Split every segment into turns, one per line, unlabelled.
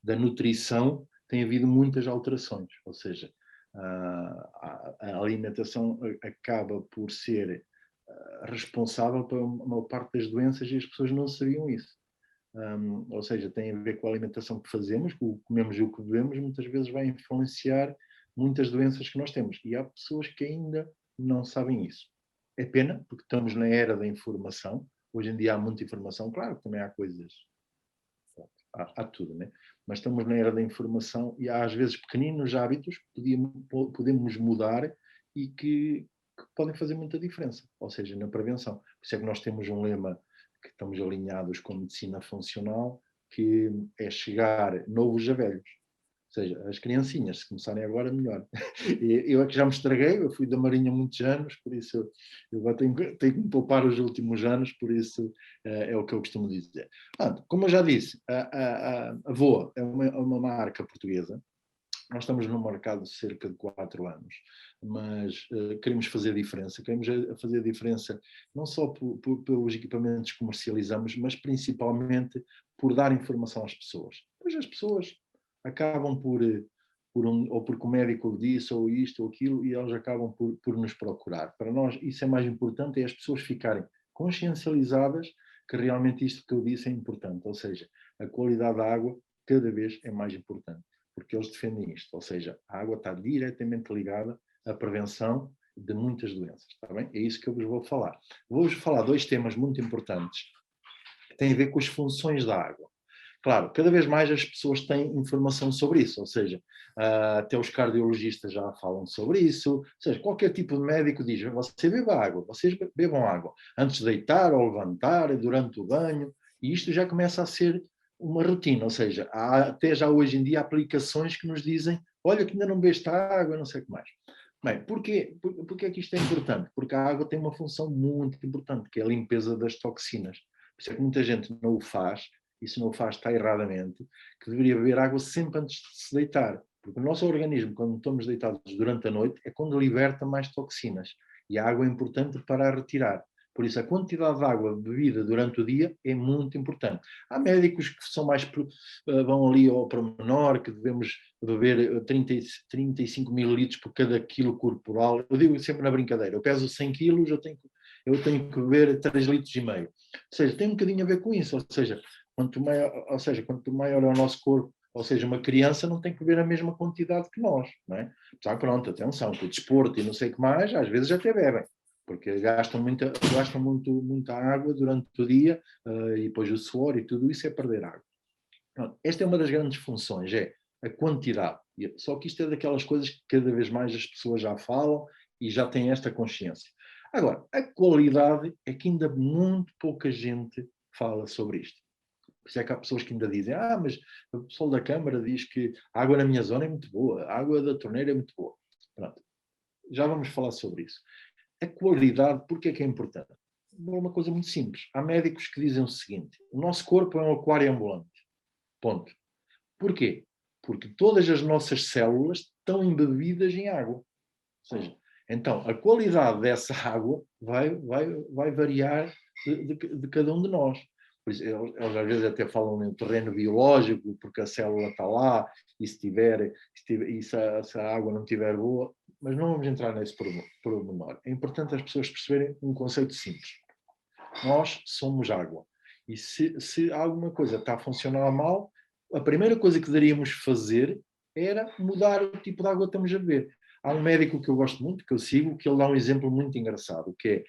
da nutrição tem havido muitas alterações, ou seja, a alimentação acaba por ser responsável pela maior parte das doenças e as pessoas não sabiam isso. Ou seja, tem a ver com a alimentação que fazemos, com o que comemos e o que bebemos, muitas vezes vai influenciar muitas doenças que nós temos. E há pessoas que ainda não sabem isso. É pena, porque estamos na era da informação. Hoje em dia há muita informação, claro que também há coisas, há tudo, né? Mas estamos na era da informação e há às vezes pequeninos hábitos que podemos mudar e que podem fazer muita diferença, ou seja, na prevenção. Por isso é que nós temos um lema que estamos alinhados com medicina funcional, que é chegar novos a velhos. Ou seja, as criancinhas, se começarem agora, melhor. Eu é que já me estraguei, eu fui da Marinha muitos anos, por isso eu tenho que me poupar os últimos anos, por isso é o que eu costumo dizer. Como eu já disse, a VOA é uma marca portuguesa. Nós estamos no mercado de cerca de 4 anos, mas queremos fazer diferença. Queremos fazer diferença não só pelos equipamentos que comercializamos, mas principalmente por dar informação às pessoas. Pois as pessoas acabam ou porque o médico disse, ou isto, ou aquilo, e elas acabam por nos procurar. Para nós, isso é mais importante, é as pessoas ficarem consciencializadas que realmente isto que eu disse é importante. Ou seja, a qualidade da água cada vez é mais importante, porque eles defendem isto, ou seja, a água está diretamente ligada à prevenção de muitas doenças, está bem? É isso que eu vos vou falar. Vou-vos falar 2 temas muito importantes que têm a ver com as funções da água. Claro, cada vez mais as pessoas têm informação sobre isso, ou seja, até os cardiologistas já falam sobre isso, ou seja, qualquer tipo de médico diz, você beba água, vocês bebam água, antes de deitar ou levantar, durante o banho, e isto já começa a ser uma rotina, ou seja, há até já hoje em dia aplicações que nos dizem, olha que ainda não bebeste água, não sei o que mais. Bem, porquê é que isto é importante? Porque a água tem uma função muito importante, que é a limpeza das toxinas. Por isso é que muita gente não o faz, e se não o faz está erradamente, que deveria beber água sempre antes de se deitar. Porque o nosso organismo, quando estamos deitados durante a noite, é quando liberta mais toxinas. E a água é importante para a retirar. Por isso, a quantidade de água bebida durante o dia é muito importante. Há médicos que são mais, vão ali ao pormenor, que devemos beber 35 mililitros por cada quilo corporal. Eu digo sempre na brincadeira, eu peso 100 quilos, eu tenho que beber 3 litros e meio. Ou seja, tem um bocadinho a ver com isso. Ou seja, quanto maior é o nosso corpo, ou seja, uma criança não tem que beber a mesma quantidade que nós, não é? Já pronto, atenção, que o desporto e não sei o que mais, às vezes até bebem, porque gastam muita água durante o dia e depois o suor e tudo isso é perder água. Pronto, esta é uma das grandes funções, é a quantidade. Só que isto é daquelas coisas que cada vez mais as pessoas já falam e já têm esta consciência. Agora, a qualidade é que ainda muito pouca gente fala sobre isto. Por isso é que há pessoas que ainda dizem, mas o pessoal da Câmara diz que a água na minha zona é muito boa, a água da torneira é muito boa. Pronto, já vamos falar sobre isso. A qualidade, porquê é que é importante? É uma coisa muito simples. Há médicos que dizem o seguinte, o nosso corpo é um aquário ambulante. Ponto. Porquê? Porque todas as nossas células estão embebidas em água. Ou seja, então, a qualidade dessa água vai variar de cada um de nós. Por isso, eles às vezes até falam em terreno biológico, porque a célula está lá, e se a água não estiver boa, mas não vamos entrar nesse pormenor. É importante as pessoas perceberem um conceito simples. Nós somos água. E se alguma coisa está a funcionar mal, a primeira coisa que deveríamos fazer era mudar o tipo de água que estamos a beber. Há um médico que eu gosto muito, que eu sigo, que ele dá um exemplo muito engraçado, que é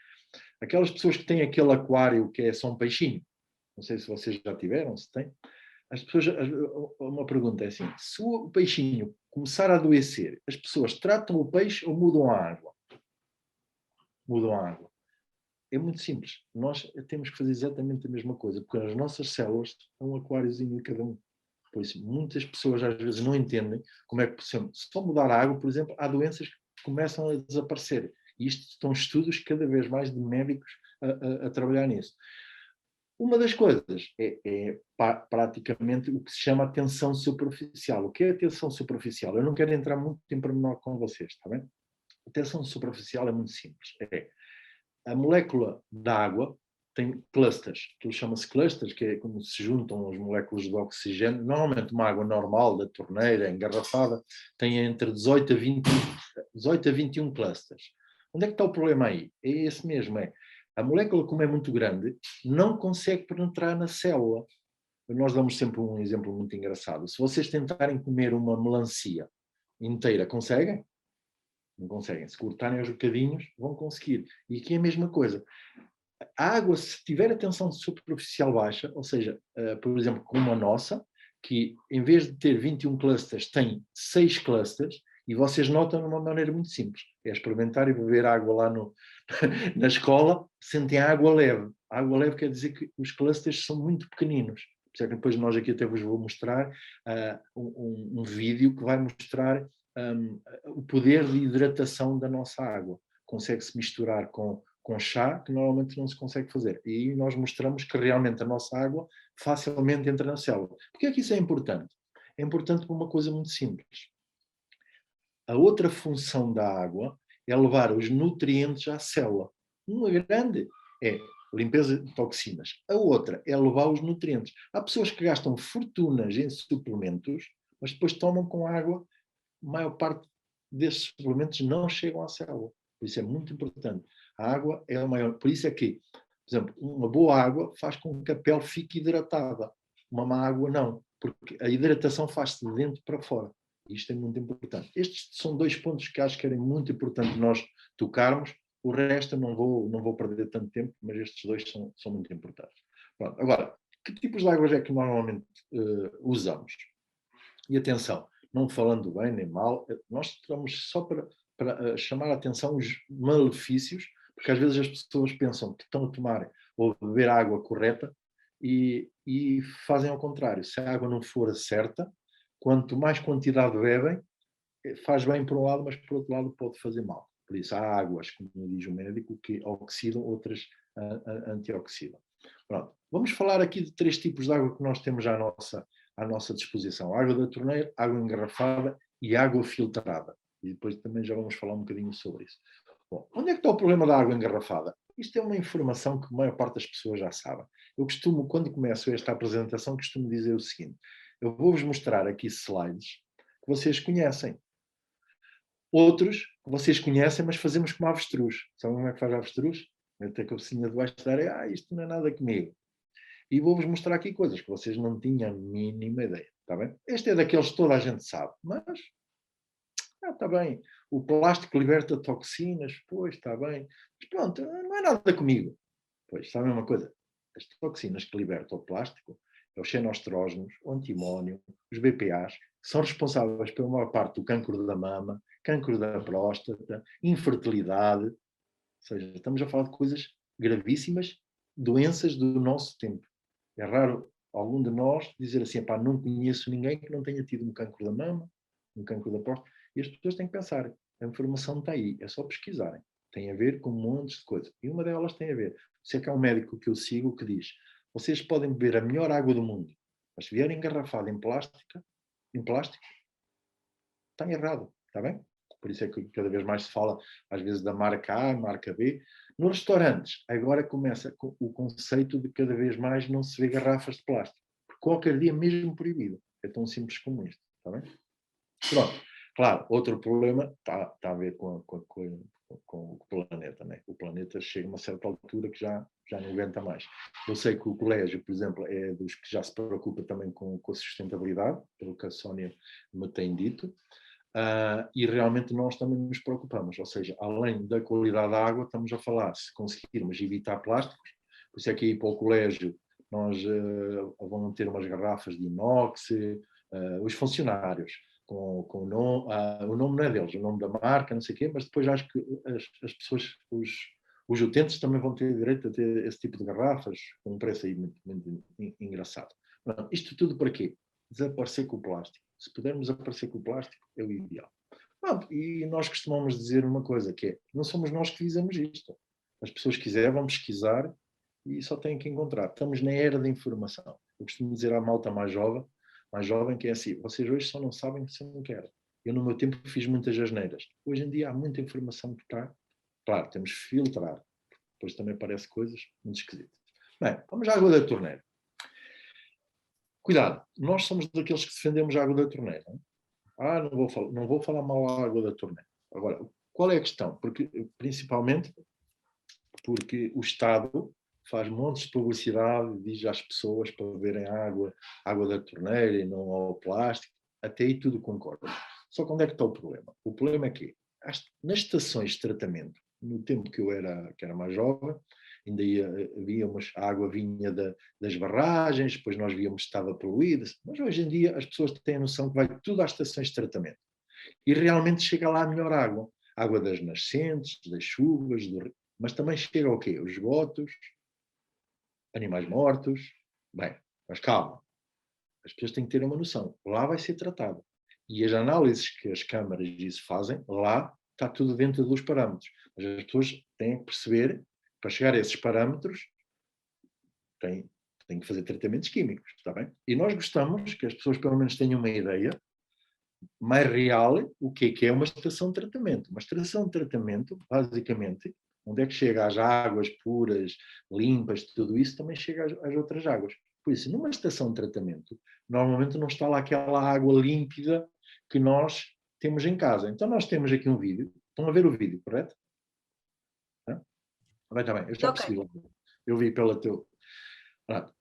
aquelas pessoas que têm aquele aquário que é só um peixinho. Não sei se vocês já tiveram, se têm. As pessoas, uma pergunta é assim, se o peixinho começar a adoecer, as pessoas tratam o peixe ou mudam a água? Mudam a água. É muito simples. Nós temos que fazer exatamente a mesma coisa, porque as nossas células são um aquáriozinho de cada um. Por isso, muitas pessoas às vezes não entendem como é que, se só mudar a água, por exemplo, há doenças que começam a desaparecer. E isto estão estudos cada vez mais de médicos a trabalhar nisso. Uma das coisas é praticamente o que se chama a tensão superficial. O que é a tensão superficial? Eu não quero entrar muito em pormenor com vocês, está bem? A tensão superficial é muito simples. É a molécula da água tem clusters, aquilo chama-se clusters, que é como se juntam as moléculas de oxigênio. Normalmente uma água normal, da torneira, engarrafada, tem entre 18 a 21 clusters. Onde é que está o problema aí? É esse mesmo, a molécula, como é muito grande, não consegue penetrar na célula. Nós damos sempre um exemplo muito engraçado. Se vocês tentarem comer uma melancia inteira, conseguem? Não conseguem. Se cortarem aos bocadinhos, vão conseguir. E aqui é a mesma coisa. A água, se tiver a tensão superficial baixa, ou seja, por exemplo, como a nossa, que em vez de ter 21 clusters, tem 6 clusters, e vocês notam de uma maneira muito simples. É experimentar e beber água lá na escola, sentem a água leve. A água leve quer dizer que os clusters são muito pequeninos. Por isso é que depois nós aqui até vos vou mostrar um vídeo que vai mostrar o poder de hidratação da nossa água. Consegue-se misturar com chá, que normalmente não se consegue fazer. E nós mostramos que realmente a nossa água facilmente entra na célula. Porquê é que isso é importante? É importante por uma coisa muito simples. A outra função da água é levar os nutrientes à célula. Uma grande é limpeza de toxinas. A outra é levar os nutrientes. Há pessoas que gastam fortunas em suplementos, mas depois tomam com água. A maior parte desses suplementos não chegam à célula. Por isso é muito importante. A água é a maior. Por isso é que, por exemplo, uma boa água faz com que a pele fique hidratada. Uma má água não. Porque a hidratação faz-se de dentro para fora. Isto é muito importante. Estes são 2 pontos que acho que era muito importante nós tocarmos. O resto eu não vou perder tanto tempo, mas estes 2 são muito importantes. Pronto. Agora, que tipos de águas é que normalmente usamos? E atenção, não falando bem nem mal, nós estamos só para chamar a atenção os malefícios, porque às vezes as pessoas pensam que estão a tomar ou a beber a água correta e fazem ao contrário. Se a água não for a certa, quanto mais quantidade bebem, faz bem por um lado, mas por outro lado pode fazer mal. Por isso há águas, como diz o médico, que oxidam, outras antioxidam. Pronto. Vamos falar aqui de 3 tipos de água que nós temos à nossa disposição. Água da torneira, água engarrafada e água filtrada. E depois também já vamos falar um bocadinho sobre isso. Bom, onde é que está o problema da água engarrafada? Isto é uma informação que a maior parte das pessoas já sabe. Eu costumo, quando começo esta apresentação, costumo dizer o seguinte. Eu vou-vos mostrar aqui slides que vocês conhecem. Outros que vocês conhecem, mas fazemos como avestruz. Sabem como é que faz avestruz? Mete a cabecinha debaixo da areia. Isto não é nada comigo. E vou-vos mostrar aqui coisas que vocês não tinham a mínima ideia. Está bem? Este é daqueles que toda a gente sabe. Mas, está bem. O plástico liberta toxinas. Pois, está bem. Mas pronto, não é nada comigo. Pois, sabe a mesma coisa? As toxinas que liberta o plástico é os xenostrógenos, o antimónio, os BPAs, que são responsáveis pela maior parte do cancro da mama, cancro da próstata, infertilidade. Ou seja, estamos a falar de coisas gravíssimas, doenças do nosso tempo. É raro algum de nós dizer assim, pá, não conheço ninguém que não tenha tido um cancro da mama, um cancro da próstata. E as pessoas têm que pensar, a informação está aí, é só pesquisarem. Tem a ver com um monte de coisas. E uma delas tem a ver. Sei que há um médico que eu sigo que diz, vocês podem beber a melhor água do mundo, mas se vier engarrafada em plástico, está errado, está bem? Por isso é que cada vez mais se fala, às vezes, da marca A, marca B. Nos restaurantes, agora começa o conceito de cada vez mais não se vê garrafas de plástico. Porque qualquer dia mesmo proibido. É tão simples como isto, está bem? Pronto. Claro, outro problema está a ver com o planeta, né? O planeta chega a uma certa altura que já não aguenta mais. Eu sei que o colégio, por exemplo, é dos que já se preocupa também com a sustentabilidade, pelo que a Sónia me tem dito, e realmente nós também nos preocupamos, ou seja, além da qualidade da água, estamos a falar, se conseguirmos evitar plásticos, por isso é que aí para o colégio nós vamos ter umas garrafas de inox, os funcionários, com o nome não é deles, o nome da marca, não sei o quê, mas depois acho que as pessoas, os utentes também vão ter direito a ter esse tipo de garrafas, com um preço aí muito, muito engraçado. Não, isto tudo para quê? Desaparecer com o plástico. Se pudermos desaparecer com o plástico, é o ideal. Pronto, e nós costumamos dizer uma coisa, que é, não somos nós que fizemos isto. As pessoas quiserem, vão pesquisar e só têm que encontrar. Estamos na era da informação. Eu costumo dizer à malta mais jovem, que é assim, vocês hoje só não sabem que se não querem. Eu no meu tempo fiz muitas asneiras. Hoje em dia há muita informação que está. Claro, temos que filtrar. Depois também aparecem coisas muito esquisitas. Bem, vamos à água da torneira. Cuidado, nós somos daqueles que defendemos a água da torneira. Não vou falar mal à água da torneira. Agora, qual é a questão? Porque, principalmente porque o Estado faz montes de publicidade, diz às pessoas para beberem água da torneira e não ao plástico, até aí tudo concordo. Só que onde é que está o problema? O problema é que nas estações de tratamento, no tempo que era mais jovem, ainda víamos, a água vinha das barragens, depois nós víamos que estava poluída, mas hoje em dia as pessoas têm a noção que vai tudo às estações de tratamento. E realmente chega lá a melhor água. Água das nascentes, das chuvas, mas também chega ao quê? Os esgotos, animais mortos. Bem, mas calma. As pessoas têm que ter uma noção. Lá vai ser tratado. E as análises que as câmaras disso fazem, lá está tudo dentro dos parâmetros. Mas as pessoas têm que perceber, para chegar a esses parâmetros, têm que fazer tratamentos químicos, está bem? E nós gostamos que as pessoas pelo menos tenham uma ideia mais real o que é uma estação de tratamento. Uma estação de tratamento, basicamente, onde é que chega às águas puras, limpas, tudo isso, também chega às outras águas. Por isso, numa estação de tratamento, normalmente não está lá aquela água límpida que nós temos em casa. Então, nós temos aqui um vídeo. Estão a ver o vídeo, correto? Está bem, eu já percebi.
Ok.
Eu vi pela teu...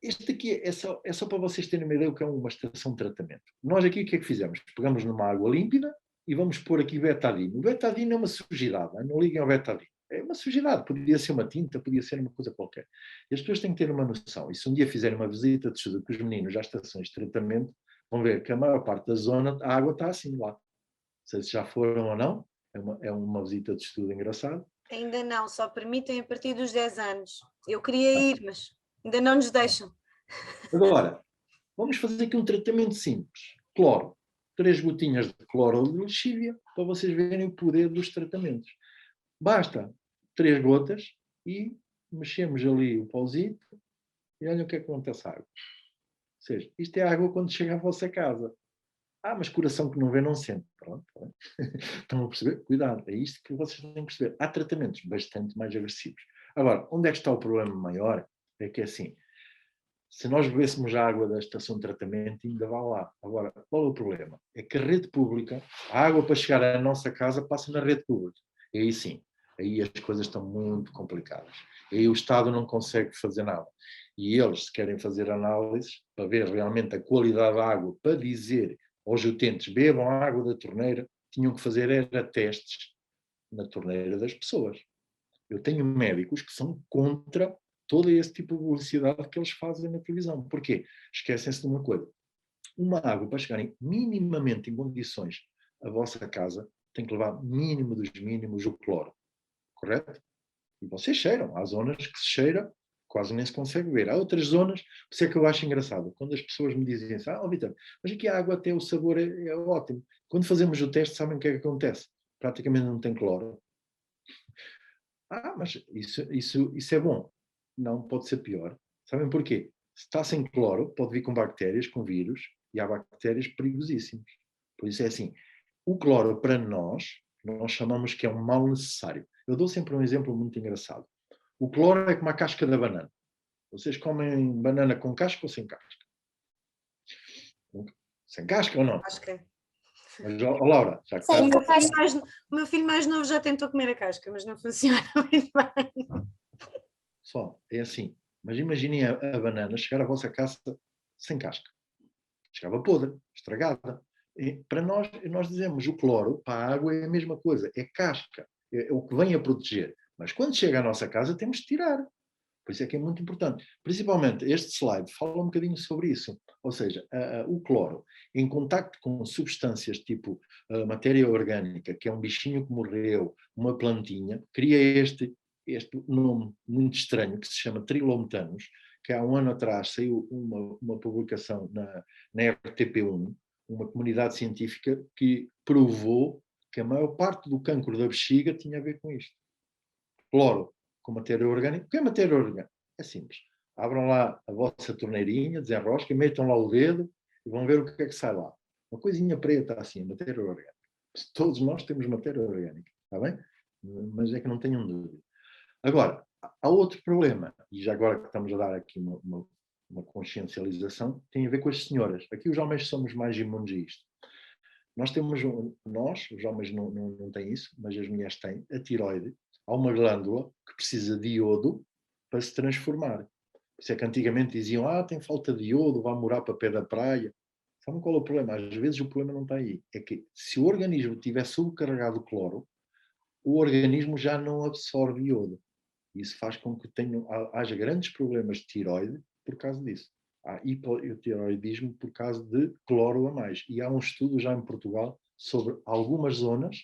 Este aqui é só para vocês terem uma ideia do que é uma estação de tratamento. Nós aqui o que é que fizemos? Pegamos numa água límpida e vamos pôr aqui betadine. O betadine é uma sujidade, não liguem ao betadine. É uma sujidade, podia ser uma tinta, podia ser uma coisa qualquer. E as pessoas têm que ter uma noção. E se um dia fizerem uma visita de estudo com os meninos às estações de tratamento, vão ver que a maior parte da zona, a água está assim lá. Não sei se já foram ou não, é uma visita de estudo engraçada.
Ainda não, só permitem a partir dos 10 anos. Eu queria ir, mas ainda não nos deixam.
Agora, vamos fazer aqui um tratamento simples. Cloro. 3 gotinhas de cloro ou de lexívia para vocês verem o poder dos tratamentos. Basta 3 gotas e mexemos ali o pauzito e olhem o que é que acontece à água. Ou seja, isto é água quando chega à vossa casa. Mas coração que não vê não sente. Pronto. Estão a perceber? Cuidado, é isto que vocês têm que perceber. Há tratamentos bastante mais agressivos. Agora, onde é que está o problema maior? É que é assim, se nós bebêssemos a água da estação de tratamento, ainda vá lá. Agora, qual é o problema? É que a rede pública, a água para chegar à nossa casa passa na rede pública. E aí sim, aí as coisas estão muito complicadas. E aí o Estado não consegue fazer nada. E eles, se querem fazer análises para ver realmente a qualidade da água, para dizer aos utentes, bebam a água da torneira, tinham que fazer era testes na torneira das pessoas. Eu tenho médicos que são contra todo esse tipo de publicidade que eles fazem na televisão. Porquê? Esquecem-se de uma coisa. Uma água, para chegarem minimamente em condições à vossa casa, tem que levar mínimo dos mínimos o cloro. Correto? E vocês cheiram. Há zonas que se cheira, quase nem se consegue ver. Há outras zonas, por isso é que eu acho engraçado. Quando as pessoas me dizem assim, Vitor, mas aqui a água até o sabor é ótimo. Quando fazemos o teste, sabem o que é que acontece? Praticamente não tem cloro. Mas isso é bom. Não, pode ser pior. Sabem porquê? Se está sem cloro, pode vir com bactérias, com vírus, e há bactérias perigosíssimas. Por isso é assim, o cloro para nós chamamos que é um mal necessário. Eu dou sempre um exemplo muito engraçado. O cloro é como a casca da banana. Vocês comem banana com casca ou sem casca? Sem casca ou não?
Acho que é.
Mas, Laura, já que
O
estás...
meu filho mais novo já tentou comer a casca, mas não funciona muito bem.
Só, é assim. Mas imaginem a banana chegar à vossa casa sem casca. Chegava podre, estragada. E para nós dizemos, o cloro para a água é a mesma coisa, é casca, é o que vem a proteger. Mas quando chega à nossa casa temos de tirar. Por isso é que é muito importante. Principalmente este slide fala um bocadinho sobre isso. Ou seja, o cloro, em contacto com substâncias tipo matéria orgânica, que é um bichinho que morreu, uma plantinha, cria este nome muito estranho que se chama trilometanos, que há um ano atrás saiu uma publicação na RTP1, uma comunidade científica que provou que a maior parte do cancro da bexiga tinha a ver com isto. Cloro com matéria orgânica. O que é matéria orgânica? É simples. Abram lá a vossa torneirinha, desenrosquem, metam lá o dedo e vão ver o que é que sai lá. Uma coisinha preta assim, matéria orgânica. Todos nós temos matéria orgânica, está bem? Mas é que não tenham dúvida. Agora, há outro problema, e já agora que estamos a dar aqui uma consciencialização, tem a ver com as senhoras. Aqui os homens somos mais imunes a isto. Nós temos, os homens não têm isso, mas as mulheres têm, a tiroide. Há uma glândula que precisa de iodo para se transformar. Por isso é que antigamente diziam, tem falta de iodo, vai morar para pé da praia. Sabem qual é o problema? Às vezes o problema não está aí. É que se o organismo estiver sobrecarregado de cloro, o organismo já não absorve iodo. Isso faz com que haja grandes problemas de tiroide por causa disso. Há hipotiroidismo por causa de cloro a mais. E há um estudo já em Portugal sobre algumas zonas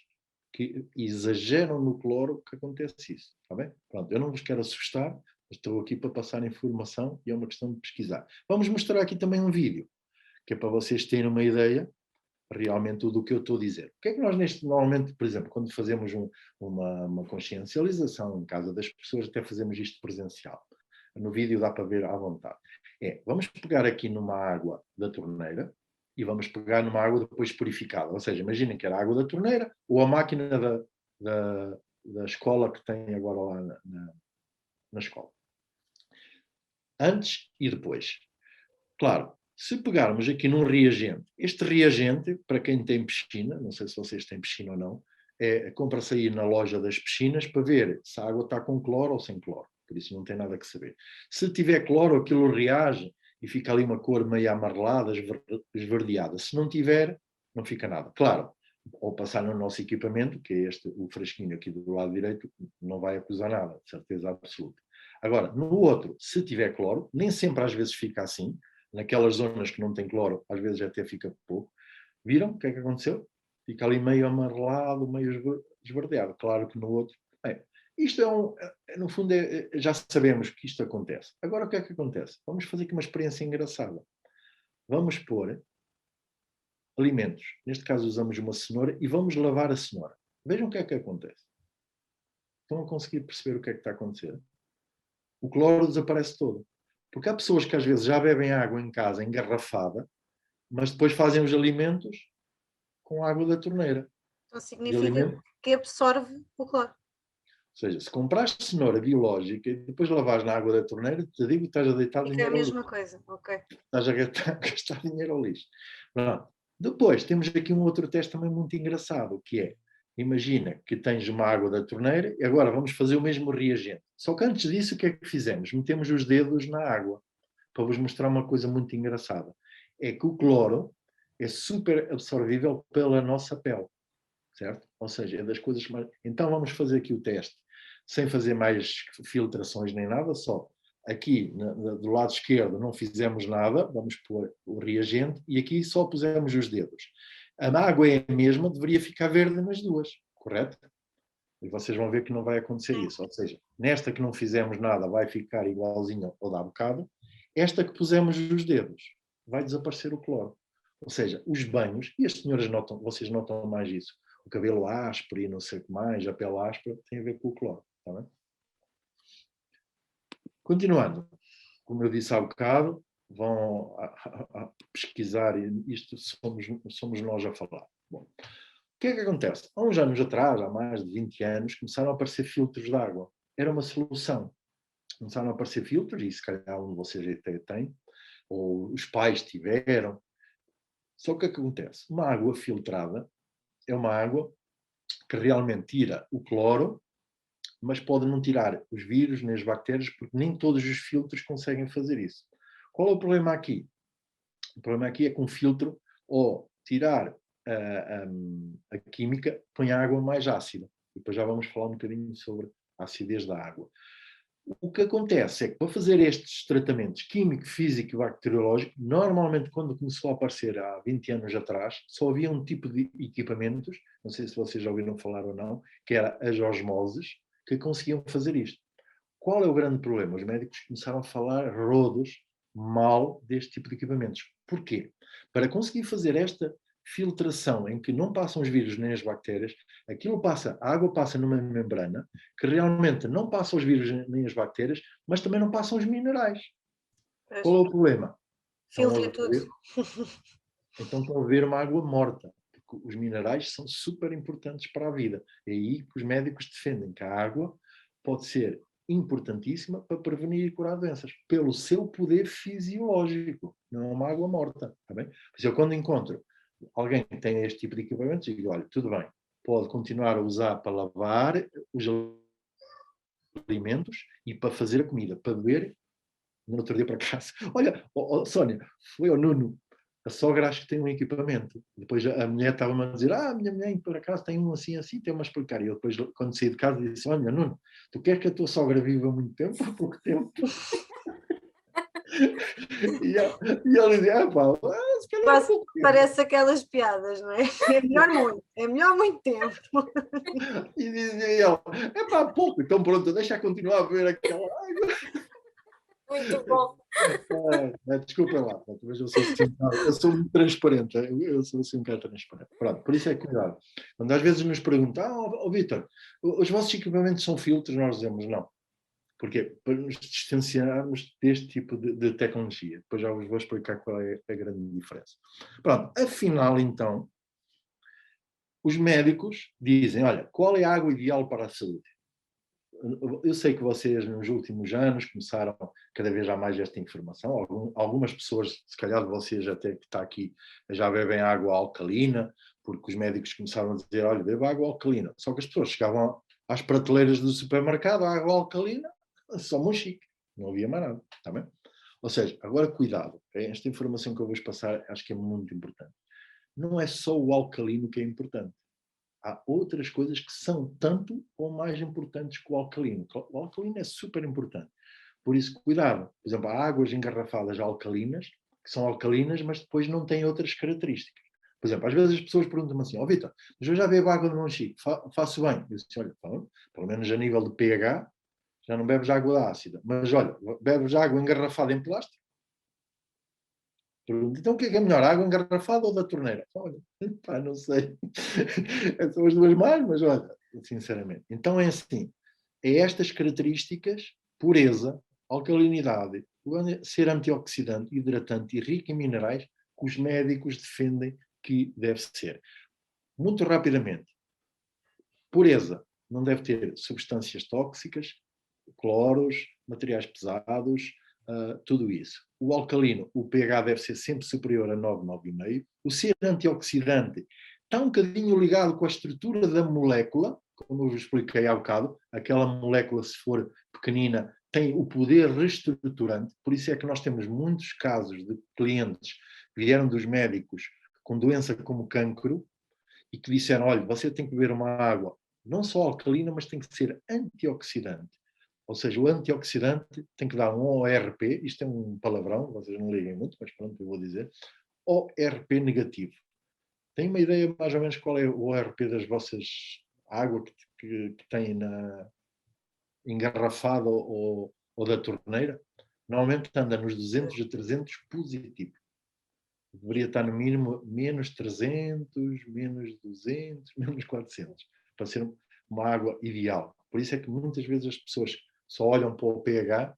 que exageram no cloro que acontece isso. Está bem? Pronto, eu não vos quero assustar, estou aqui para passar informação e é uma questão de pesquisar. Vamos mostrar aqui também um vídeo, que é para vocês terem uma ideia realmente do que eu estou a dizer. O que é que nós normalmente, por exemplo, quando fazemos uma consciencialização em casa das pessoas, até fazemos isto presencial. No vídeo dá para ver à vontade. Vamos pegar aqui numa água da torneira e vamos pegar numa água depois purificada. Ou seja, imaginem que era a água da torneira ou a máquina da escola que tem agora lá na escola. Antes e depois. Claro, se pegarmos aqui num reagente, este reagente, para quem tem piscina, não sei se vocês têm piscina ou não, compra-se aí na loja das piscinas para ver se a água está com cloro ou sem cloro. Por isso não tem nada que saber. Se tiver cloro, aquilo reage e fica ali uma cor meio amarelada, esverdeada. Se não tiver, não fica nada. Claro, ao passar no nosso equipamento, que é o fresquinho aqui do lado direito, não vai acusar nada, de certeza absoluta. Agora, no outro, se tiver cloro, nem sempre às vezes fica assim. Naquelas zonas que não tem cloro, às vezes até fica pouco. Viram o que é que aconteceu? Fica ali meio amarelado, meio esverdeado. Claro que no outro... isto no fundo, já sabemos que isto acontece. Agora o que é que acontece? Vamos fazer aqui uma experiência engraçada. Vamos pôr alimentos. Neste caso usamos uma cenoura e vamos lavar a cenoura. Vejam o que é que acontece. Estão a conseguir perceber o que é que está a acontecer? O cloro desaparece todo. Porque há pessoas que às vezes já bebem água em casa engarrafada, mas depois fazem os alimentos com água da torneira.
Então significa que absorve o cloro.
Ou seja, se compraste cenoura biológica e depois lavares na água da torneira, te digo que estás a deitar dinheiro ao lixo.
É a mesma coisa, ok.
Estás a gastar dinheiro ao lixo. Pronto. Depois, temos aqui um outro teste também muito engraçado, que é, imagina que tens uma água da torneira e agora vamos fazer o mesmo reagente. Só que antes disso, o que é que fizemos? Metemos os dedos na água, para vos mostrar uma coisa muito engraçada. É que o cloro é super absorvível pela nossa pele, certo? Ou seja, é das coisas mais... Então vamos fazer aqui o teste, sem fazer mais filtrações nem nada, só aqui do lado esquerdo não fizemos nada, vamos pôr o reagente e aqui só pusemos os dedos. A água é a mesma, deveria ficar verde nas duas, correto? E vocês vão ver que não vai acontecer isso. Ou seja, nesta que não fizemos nada vai ficar igualzinho ao da bocado, esta que pusemos os dedos vai desaparecer o cloro. Ou seja, os banhos, e as senhoras notam, vocês notam mais isso, o cabelo áspero e não sei o que mais, a pele áspera, tem a ver com o cloro. Está bem? Continuando, como eu disse há bocado, vão a pesquisar, e isto somos nós a falar. Bom, o que é que acontece? Há uns anos atrás, há mais de 20 anos, começaram a aparecer filtros de água. Era uma solução. Começaram a aparecer filtros, e se calhar um de vocês até tem, ou os pais tiveram. Só que o que acontece? Uma água filtrada é uma água que realmente tira o cloro, mas pode não tirar os vírus nem as bactérias, porque nem todos os filtros conseguem fazer isso. Qual é o problema aqui? O problema aqui é que um filtro, ou tirar a química, põe a água mais ácida. E depois já vamos falar um bocadinho sobre a acidez da água. O que acontece é que para fazer estes tratamentos químico, físico e bacteriológico, normalmente quando começou a aparecer há 20 anos atrás, só havia um tipo de equipamentos, não sei se vocês já ouviram falar ou não, que era as osmoses, que conseguiam fazer isto. Qual é o grande problema? Os médicos começaram a falar rodos mal deste tipo de equipamentos. Porquê? Para conseguir fazer esta filtração em que não passam os vírus nem as bactérias, a água passa numa membrana que realmente não passa os vírus nem as bactérias, mas também não passam os minerais. Qual é o problema?
Filtra tudo.
Então estão a ver uma água morta, porque os minerais são super importantes para a vida. É aí que os médicos defendem que a água pode ser importantíssima para prevenir e curar doenças, pelo seu poder fisiológico, não é uma água morta, está bem? Mas eu quando encontro alguém que tem este tipo de equipamentos, digo, olha, tudo bem, pode continuar a usar para lavar os alimentos e para fazer a comida, para beber, no outro dia para casa. Olha, Sónia, foi ao Nuno, a sogra acho que tem um equipamento. Depois a mulher estava-me a dizer, a minha mulher por acaso tem um assim, assim, tem uma a explicar. E eu depois, quando saí de casa, disse, olha, Nuno, tu queres que a tua sogra viva muito tempo ou pouco tempo? E ele dizia, pá, se calhar
Quase
pouco tempo.
parece aquelas piadas, não é? É melhor muito tempo.
E dizia ele, pá, pouco, então pronto, deixa continuar a ver aquela água.
Muito bom.
Desculpa lá, mas eu sou, assim, eu sou muito transparente, eu sou assim um bocado transparente. Pronto, por isso é cuidado. Quando às vezes nos perguntam, Vítor, os vossos equipamentos são filtros, nós dizemos não. Porquê? Para nos distanciarmos deste tipo de tecnologia. Depois já vos vou explicar qual é a grande diferença. Pronto, afinal então, os médicos dizem, olha, qual é a água ideal para a saúde? Eu sei que vocês, nos últimos anos, começaram cada vez a mais esta informação. Algumas pessoas, se calhar de vocês até que está aqui, já bebem água alcalina, porque os médicos começaram a dizer, olha, beba água alcalina. Só que as pessoas chegavam às prateleiras do supermercado, a água alcalina, só monchique. Não havia mais nada, está bem? Ou seja, agora cuidado. Esta informação que eu vos passar acho que é muito importante. Não é só o alcalino que é importante. Há outras coisas que são tanto ou mais importantes que o alcalino. O alcalino é super importante. Por isso, cuidado. Por exemplo, há águas engarrafadas alcalinas, que são alcalinas, mas depois não têm outras características. Por exemplo, às vezes as pessoas perguntam-me assim, Vitor, mas eu já bebo água de Monchique, faço bem. Eu disse, olha, pelo menos a nível de pH, já não bebes água ácida. Mas olha, bebes água engarrafada em plástico? Então o que é melhor, água engarrafada ou da torneira? Olha, pá, não sei. São as duas mais, mas olha, sinceramente. Então é assim, é estas características, pureza, alcalinidade, ser antioxidante, hidratante e rico em minerais, que os médicos defendem que deve ser. Muito rapidamente, pureza, não deve ter substâncias tóxicas, cloros, materiais pesados, tudo isso. O alcalino, o pH deve ser sempre superior a 9, 9,5. O ser antioxidante está um bocadinho ligado com a estrutura da molécula, como eu vos expliquei há bocado, aquela molécula, se for pequenina, tem o poder reestruturante, por isso é que nós temos muitos casos de clientes que vieram dos médicos com doença como cancro e que disseram, olha, você tem que beber uma água não só alcalina, mas tem que ser antioxidante. Ou seja, o antioxidante tem que dar um ORP, isto é um palavrão, vocês não liguem muito, mas pronto, eu vou dizer, ORP negativo. Tem uma ideia mais ou menos qual é o ORP das vossas água que têm engarrafada ou da torneira? Normalmente anda nos 200 a 300 positivo. Deveria estar no mínimo menos 300, menos 200, menos 400, para ser uma água ideal. Por isso é que muitas vezes as pessoas só olham para o pH,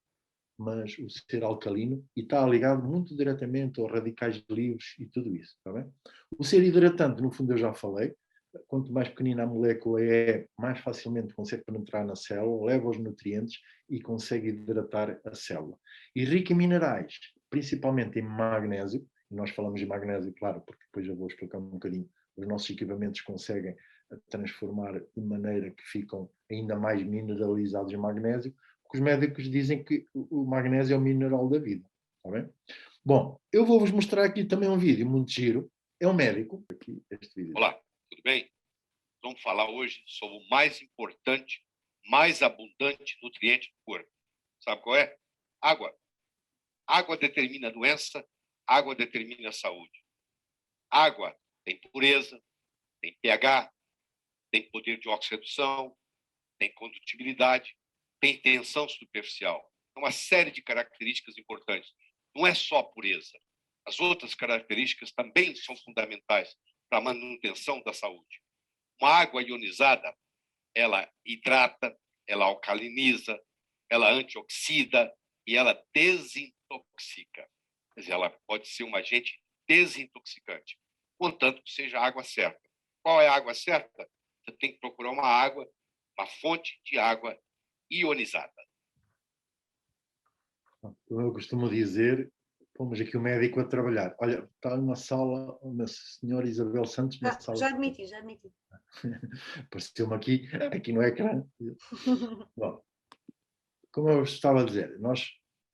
mas o ser alcalino, e está ligado muito diretamente aos radicais livres e tudo isso, está bem? O ser hidratante, no fundo eu já falei, quanto mais pequenina a molécula é, mais facilmente consegue penetrar na célula, leva os nutrientes e consegue hidratar a célula. E rico em minerais, principalmente em magnésio, e nós falamos de magnésio, claro, porque depois eu vou explicar um bocadinho, os nossos equipamentos conseguem transformar de maneira que ficam ainda mais mineralizados em magnésio, porque os médicos dizem que o magnésio é o mineral da vida, está bem? Bom, eu vou-vos mostrar aqui também um vídeo muito giro, é um médico, aqui este vídeo.
Olá, tudo bem? Vamos falar hoje sobre o mais importante, mais abundante nutriente do corpo. Sabe qual é? Água. Água determina a doença, água determina a saúde. Água tem pureza, tem pH, tem poder de oxidação, tem condutibilidade, tem tensão superficial. É uma série de características importantes. Não é só pureza. As outras características também são fundamentais para a manutenção da saúde. Uma água ionizada, ela hidrata, ela alcaliniza, ela antioxida e ela desintoxica. Quer dizer, ela pode ser um agente desintoxicante, contanto que seja a água certa. Qual é a água certa? Você tem que procurar uma água, uma fonte de água ionizada.
Como eu costumo dizer, pomos aqui o médico a trabalhar. Olha, está numa sala, uma senhora Isabel Santos na sala.
Já admiti, já admiti.
Apareceu-me aqui no ecrã. Bom, como eu estava a dizer, nós,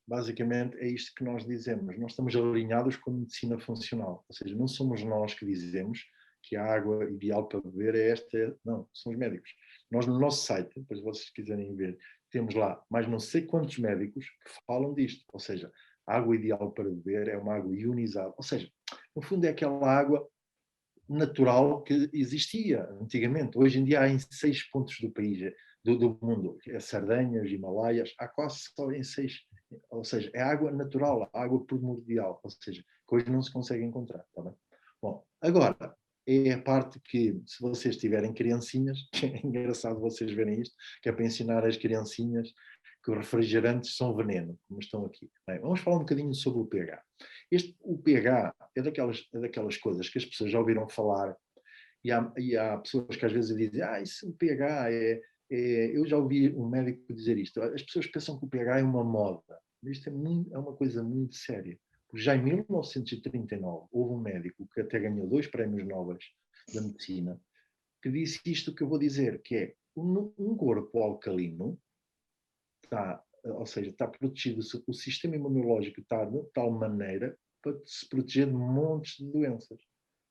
basicamente, é isto que nós dizemos. Nós estamos alinhados com a medicina funcional. Ou seja, não somos nós que dizemos que a água ideal para beber é esta. Não, são os médicos. Nós, no nosso site, depois vocês quiserem ver, temos lá mais não sei quantos médicos que falam disto. Ou seja, a água ideal para beber é uma água ionizada. Ou seja, no fundo é aquela água natural que existia antigamente. Hoje em dia há em 6 pontos do país, do mundo. É Sardenha, os Himalaias, há quase só em 6. Ou seja, é água natural, água primordial. Ou seja, que hoje não se consegue encontrar. Tá bem? Bom, agora, é a parte que, se vocês tiverem criancinhas, que é engraçado vocês verem isto, que é para ensinar as criancinhas que os refrigerantes são veneno, como estão aqui. Bem, vamos falar um bocadinho sobre o pH. O pH é daquelas coisas que as pessoas já ouviram falar e há pessoas que às vezes dizem isso o pH eu já ouvi um médico dizer isto. As pessoas pensam que o pH é uma moda. Isto é uma coisa muito séria. Porque já em 1939 houve um médico que até ganhou 2 prémios Nobel da medicina que disse isto que eu vou dizer, que é um corpo alcalino ou seja, está protegido, o sistema imunológico está de tal maneira para se proteger de montes de doenças.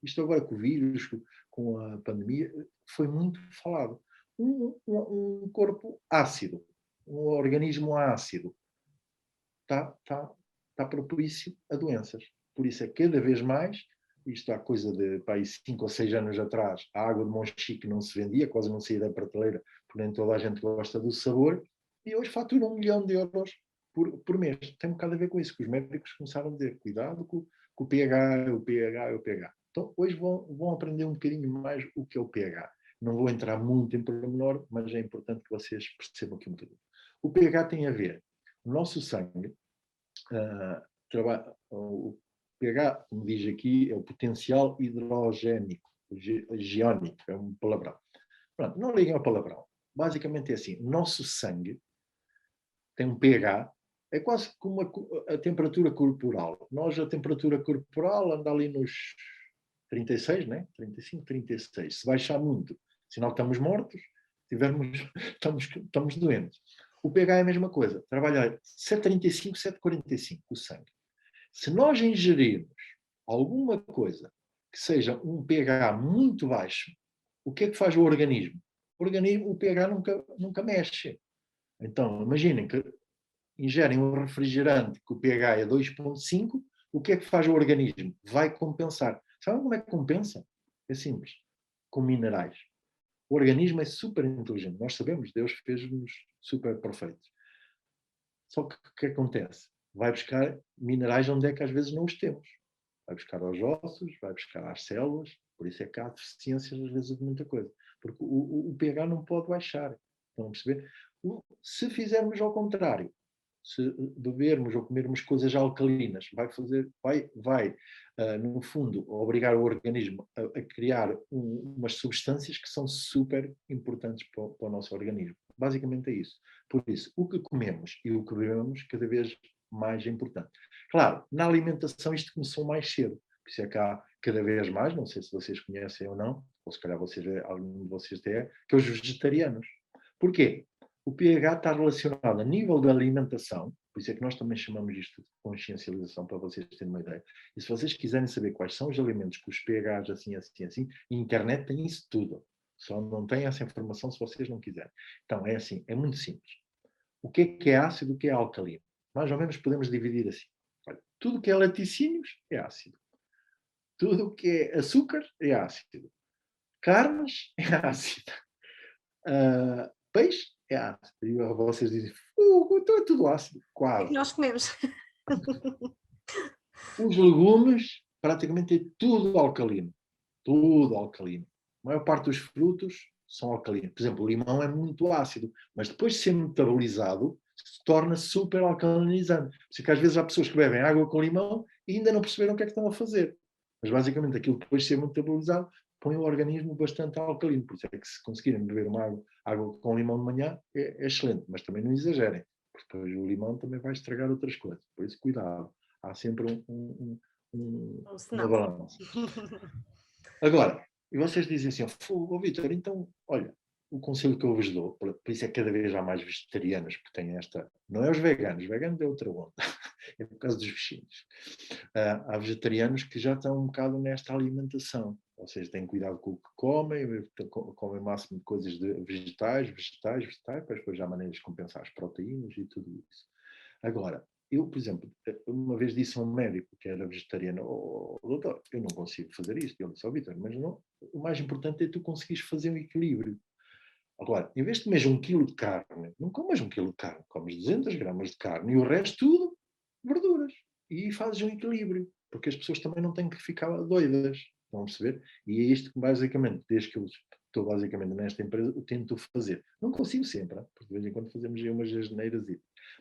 Isto agora com o vírus, com a pandemia, foi muito falado. Um corpo ácido, um organismo ácido, está propício a doenças. Por isso é que cada vez mais, isto há coisa de 5 ou 6 anos atrás, a água de Monchique não se vendia, quase não saía da prateleira, porque nem toda a gente gosta do sabor, e hoje fatura 1 milhão de euros por mês. Tem um bocado a ver com isso, que os médicos começaram a dizer, cuidado com o pH, o pH, o pH. Então, hoje vão aprender um bocadinho mais o que é o pH. Não vou entrar muito em pormenor, mas é importante que vocês percebam aqui um bocadinho. O pH tem a ver, o nosso sangue, o pH, como diz aqui, é o potencial hidrogénico, giônico, é um palavrão. Pronto, não liguem ao palavrão. Basicamente é assim, o nosso sangue tem um pH, é quase como a temperatura corporal. Nós, a temperatura corporal anda ali nos 36, né? 35, 36. Se baixar muito, sinal que estamos mortos, estamos doentes. O pH é a mesma coisa, trabalha 7,35, 7,45 o sangue. Se nós ingerirmos alguma coisa que seja um pH muito baixo, o que é que faz o organismo? O pH nunca mexe. Então, imaginem que ingerem um refrigerante que o pH é 2,5, o que é que faz o organismo? Vai compensar. Sabem como é que compensa? É simples. Com minerais. O organismo é super inteligente. Nós sabemos, Deus fez-nos super perfeitos. Só que o que acontece? Vai buscar minerais onde é que às vezes não os temos. Vai buscar aos ossos, vai buscar às células. Por isso é que há deficiências às vezes de muita coisa. Porque o pH não pode baixar. Estão a perceber? Se fizermos ao contrário, se bebermos ou comermos coisas alcalinas, vai no fundo, obrigar o organismo a criar umas substâncias que são super importantes para o nosso organismo. Basicamente é isso. Por isso, o que comemos e o que bebemos, cada vez mais é importante. Claro, na alimentação isto começou mais cedo. Por isso é que há cada vez mais, não sei se vocês conhecem ou não, ou se calhar algum de vocês tem, que é os vegetarianos. Porquê? O pH está relacionado a nível da alimentação, por isso é que nós também chamamos isto de consciencialização, para vocês terem uma ideia. E se vocês quiserem saber quais são os alimentos com os pHs assim, a internet tem isso tudo. Só não tem essa informação se vocês não quiserem. Então, é assim, é muito simples. O que é ácido e o que é alcalino? Mais ou menos podemos dividir assim. Olha, tudo que é laticínios é ácido. Tudo o que é açúcar é ácido. Carnes é ácido. Peixe é ácido. E vocês dizem, então é tudo ácido. Quase.
O que nós comemos?
Os legumes, praticamente é tudo alcalino. Tudo alcalino. A maior parte dos frutos são alcalinos. Por exemplo, o limão é muito ácido, mas depois de ser metabolizado, se torna super alcalinizante. Por isso que às vezes há pessoas que bebem água com limão e ainda não perceberam o que é que estão a fazer. Mas basicamente aquilo depois de ser metabolizado põe o organismo bastante alcalino. Por isso é que se conseguirem beber uma água com limão de manhã é excelente, mas também não exagerem, porque depois o limão também vai estragar outras coisas. Por isso, cuidado. Há sempre uma
Senão.
balança. Agora, e vocês dizem assim, Vítor, então, olha, o conselho que eu vos dou, por isso é que cada vez há mais vegetarianos que têm esta... Não é os veganos é outra onda, é por causa dos bichinhos. Há vegetarianos que já estão um bocado nesta alimentação, ou seja, têm cuidado com o que comem o máximo de coisas de vegetais, depois há maneiras de compensar as proteínas e tudo isso. Agora, eu, por exemplo, uma vez disse a um médico que era vegetariano, doutor, eu não consigo fazer isto. Ele disse, Vítor, mas não, o mais importante é tu conseguires fazer um equilíbrio. Agora, em vez de comer 1 quilo de carne, não comes 1 quilo de carne, comes 200 gramas de carne e o resto tudo verduras. E fazes um equilíbrio, porque as pessoas também não têm que ficar doidas, estão a perceber? E é isto que basicamente, desde que eu estou basicamente nesta empresa, eu tento fazer. Não consigo sempre, porque de vez em quando fazemos umas asneiras.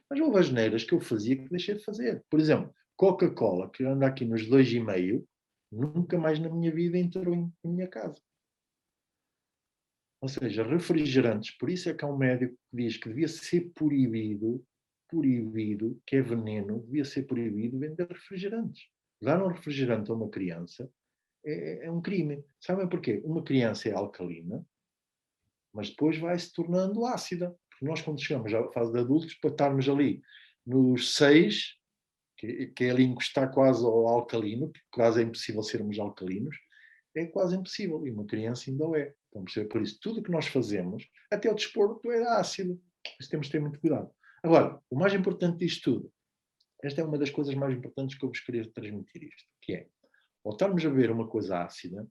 Mas houve asneiras que eu fazia que deixei de fazer. Por exemplo, Coca-Cola, que anda aqui nos 2,5, nunca mais na minha vida entrou em minha casa. Ou seja, refrigerantes, por isso é que há um médico que diz que devia ser proibido, que é veneno, devia ser proibido vender refrigerantes. Dar um refrigerante a uma criança é um crime. Sabem porquê? Uma criança é alcalina, mas depois vai se tornando ácida. Porque nós, quando chegamos à fase de adultos, para estarmos ali nos 6, que é ali encostar quase ao alcalino, que quase é impossível sermos alcalinos, é quase impossível. E uma criança ainda o é. Então, por isso, tudo o que nós fazemos, até o desporto é ácido. Isso temos de ter muito cuidado. Agora, o mais importante disto tudo, esta é uma das coisas mais importantes que eu vos queria transmitir isto, que é, ao estarmos a ver uma coisa ácida,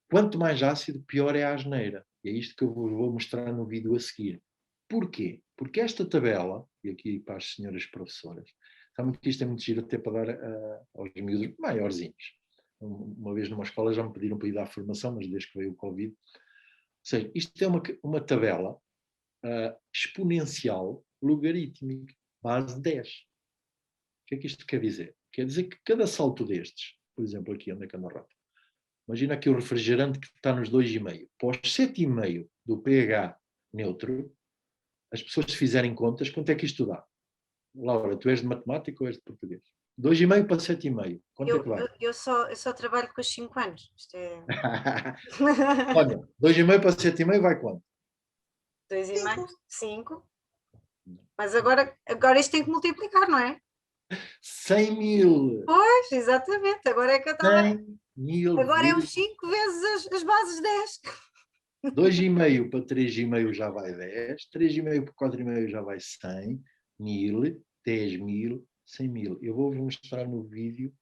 quanto mais ácido, pior é a asneira. E é isto que eu vos vou mostrar no vídeo a seguir. Porquê? Porque esta tabela, e aqui para as senhoras professoras, sabem que isto é muito giro até para dar aos miúdos maiorzinhos. Uma vez numa escola já me pediram para ir dar formação, mas desde que veio o Covid. Ou seja, isto é uma tabela exponencial logarítmica, base 10. O que é que isto quer dizer? Quer dizer que cada salto destes, por exemplo, aqui onde é que anda a rota, imagina aqui o refrigerante que está nos 2,5. Para os 7,5 do pH neutro, as pessoas se fizerem contas, quanto é que isto dá? Laura, tu és de matemática ou és de português? 2,5 para 7,5. Quanto é que vai?
Eu só trabalho com os 5 anos. Isto é...
Olha, 2,5 para 7,5 vai quanto?
2,5? 5. Mas agora isto tem que multiplicar, não é?
100.000.
Pois, exatamente. Agora é que eu estava...
100.000.
Agora é os 5 vezes as bases 10.
2,5 para 3,5 já vai 10. 3,5 para 4,5 já vai 100. 1.000, 10.000, 100.000. Eu vou-vos mostrar no vídeo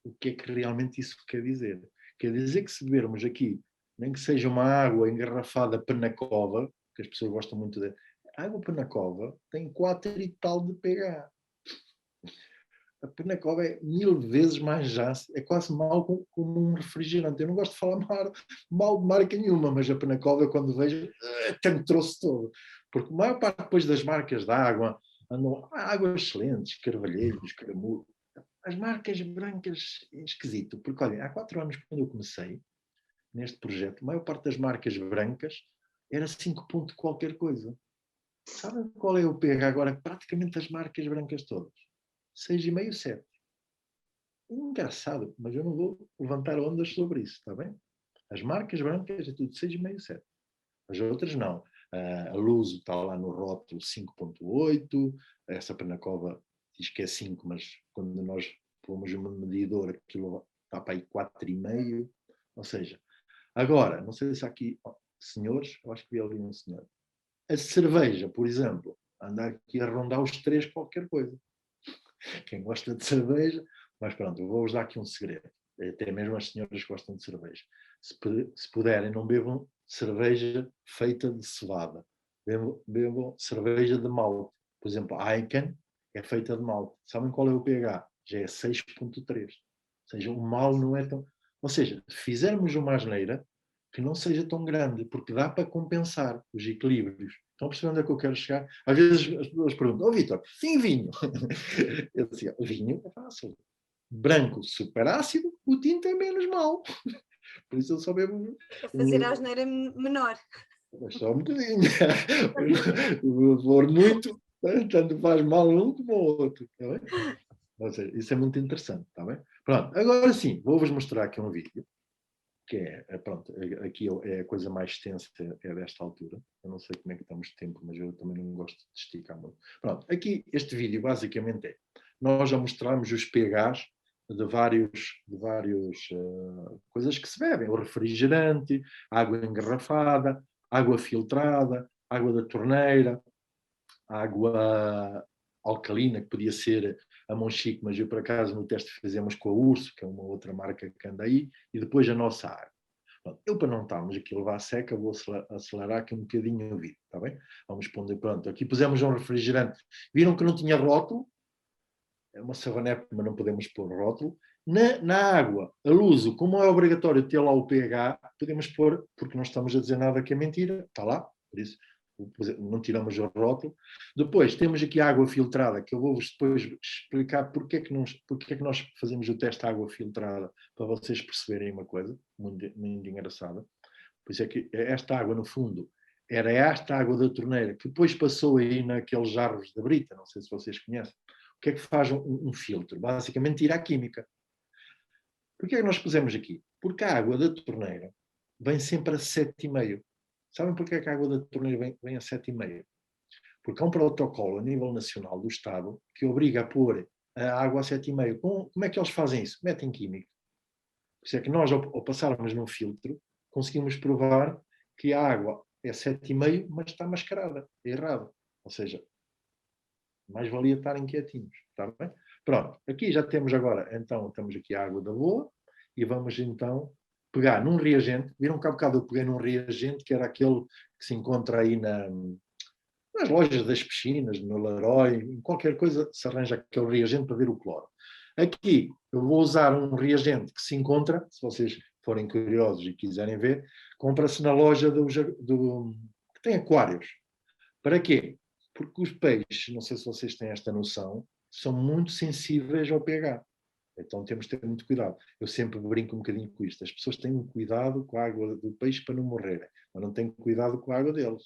o que é que realmente isso quer dizer. Quer dizer que se bebermos aqui, nem que seja uma água engarrafada Penacova, que as pessoas gostam muito de... A água Penacova tem 4 e tal de pH. A Penacova é 1000 vezes mais ácida, é quase mal como um refrigerante. Eu não gosto de falar mal de marca nenhuma, mas a Penacova, quando vejo, até me trouxe todo. Porque a maior parte depois das marcas de água, andam águas excelentes, Carvalheiros, Caramulo. As marcas brancas é esquisito, porque olha, há 4 anos quando eu comecei neste projeto, a maior parte das marcas brancas era 5 ponto qualquer coisa. Sabem qual é o pH agora? Praticamente as marcas brancas todas. 6,5, 7. Engraçado, mas eu não vou levantar ondas sobre isso, está bem? As marcas brancas é tudo 6,5, 7. As outras não. A Luso está lá no rótulo 5,8. Essa Penacova diz que é 5, mas quando nós pomos uma medidora, aquilo está para aí 4,5. Ou seja, agora, não sei se há aqui senhores, eu acho que vi ali um senhor. A cerveja, por exemplo, anda aqui a rondar os 3 qualquer coisa. Quem gosta de cerveja, mas pronto, eu vou-vos dar aqui um segredo. Até mesmo as senhoras gostam de cerveja. Se puderem, não bebam cerveja feita de cevada. Bebam cerveja de malte. Por exemplo, a Heineken é feita de malte. Sabem qual é o pH? Já é 6,3. Ou seja, o mal não é tão... Ou seja, se fizermos uma asneira, que não seja tão grande, porque dá para compensar os equilíbrios. Estão a perceber onde é que eu quero chegar? Às vezes as pessoas perguntam, Vítor, tem vinho? Eu dizia, vinho é fácil. Branco, super ácido, o tinto é menos mau. Por isso eu só bebo...
É fazer a asneira menor.
Mas só um bocadinho. Vou muito... Tanto faz mal um como o outro. Está bem? Ou seja, isso é muito interessante. Está bem? Pronto, agora sim, vou-vos mostrar aqui um vídeo. Que pronto, aqui é a coisa mais extensa, é desta altura. Eu não sei como é que estamos de tempo, mas eu também não gosto de esticar muito. Pronto, aqui este vídeo basicamente nós já mostramos os pHs de vários coisas que se bebem, o refrigerante, água engarrafada, água filtrada, água da torneira, água alcalina, que podia ser a Monchique, mas eu por acaso no teste fizemos com a Urso, que é uma outra marca que anda aí, e depois a nossa água. Eu, para não estarmos aqui a levar a seca, vou acelerar aqui um bocadinho o vídeo, está bem? Vamos pondo, pronto, aqui pusemos um refrigerante. Viram que não tinha rótulo? É uma savanete, mas não podemos pôr rótulo. Na água, a Luso, como é obrigatório ter lá o pH, podemos pôr, porque não estamos a dizer nada que é mentira, está lá, por isso não tiramos o rótulo. Depois temos aqui a água filtrada, que eu vou-vos depois explicar porque é que nós fazemos o teste de água filtrada, para vocês perceberem uma coisa muito engraçada. Por isso é que esta água, no fundo, era esta água da torneira, que depois passou aí naqueles jarros da Brita, não sei se vocês conhecem. O que é que faz um filtro? Basicamente tira a química. Porquê é que nós pusemos aqui? Porque a água da torneira vem sempre a 7,5. Sabem porquê é que a água da torneira vem a 7,5? Porque há um protocolo a nível nacional do Estado que obriga a pôr a água a 7,5. Como é que eles fazem isso? Metem química. Por isso é que nós, ao passarmos num filtro, conseguimos provar que a água é 7,5, mas está mascarada. É errado. Ou seja, mais valia estarem quietinhos. Está bem? Pronto. Aqui já temos agora, então, temos aqui a água da boa e vamos então pegar num reagente. Viram que há bocado eu peguei num reagente que era aquele que se encontra aí nas lojas das piscinas, no Leroy, em qualquer coisa se arranja aquele reagente para ver o cloro. Aqui eu vou usar um reagente que se encontra, se vocês forem curiosos e quiserem ver, compra-se na loja que tem aquários. Para quê? Porque os peixes, não sei se vocês têm esta noção, são muito sensíveis ao pH. Então temos de ter muito cuidado. Eu sempre brinco um bocadinho com isto. As pessoas têm um cuidado com a água do peixe para não morrerem, mas não têm cuidado com a água deles.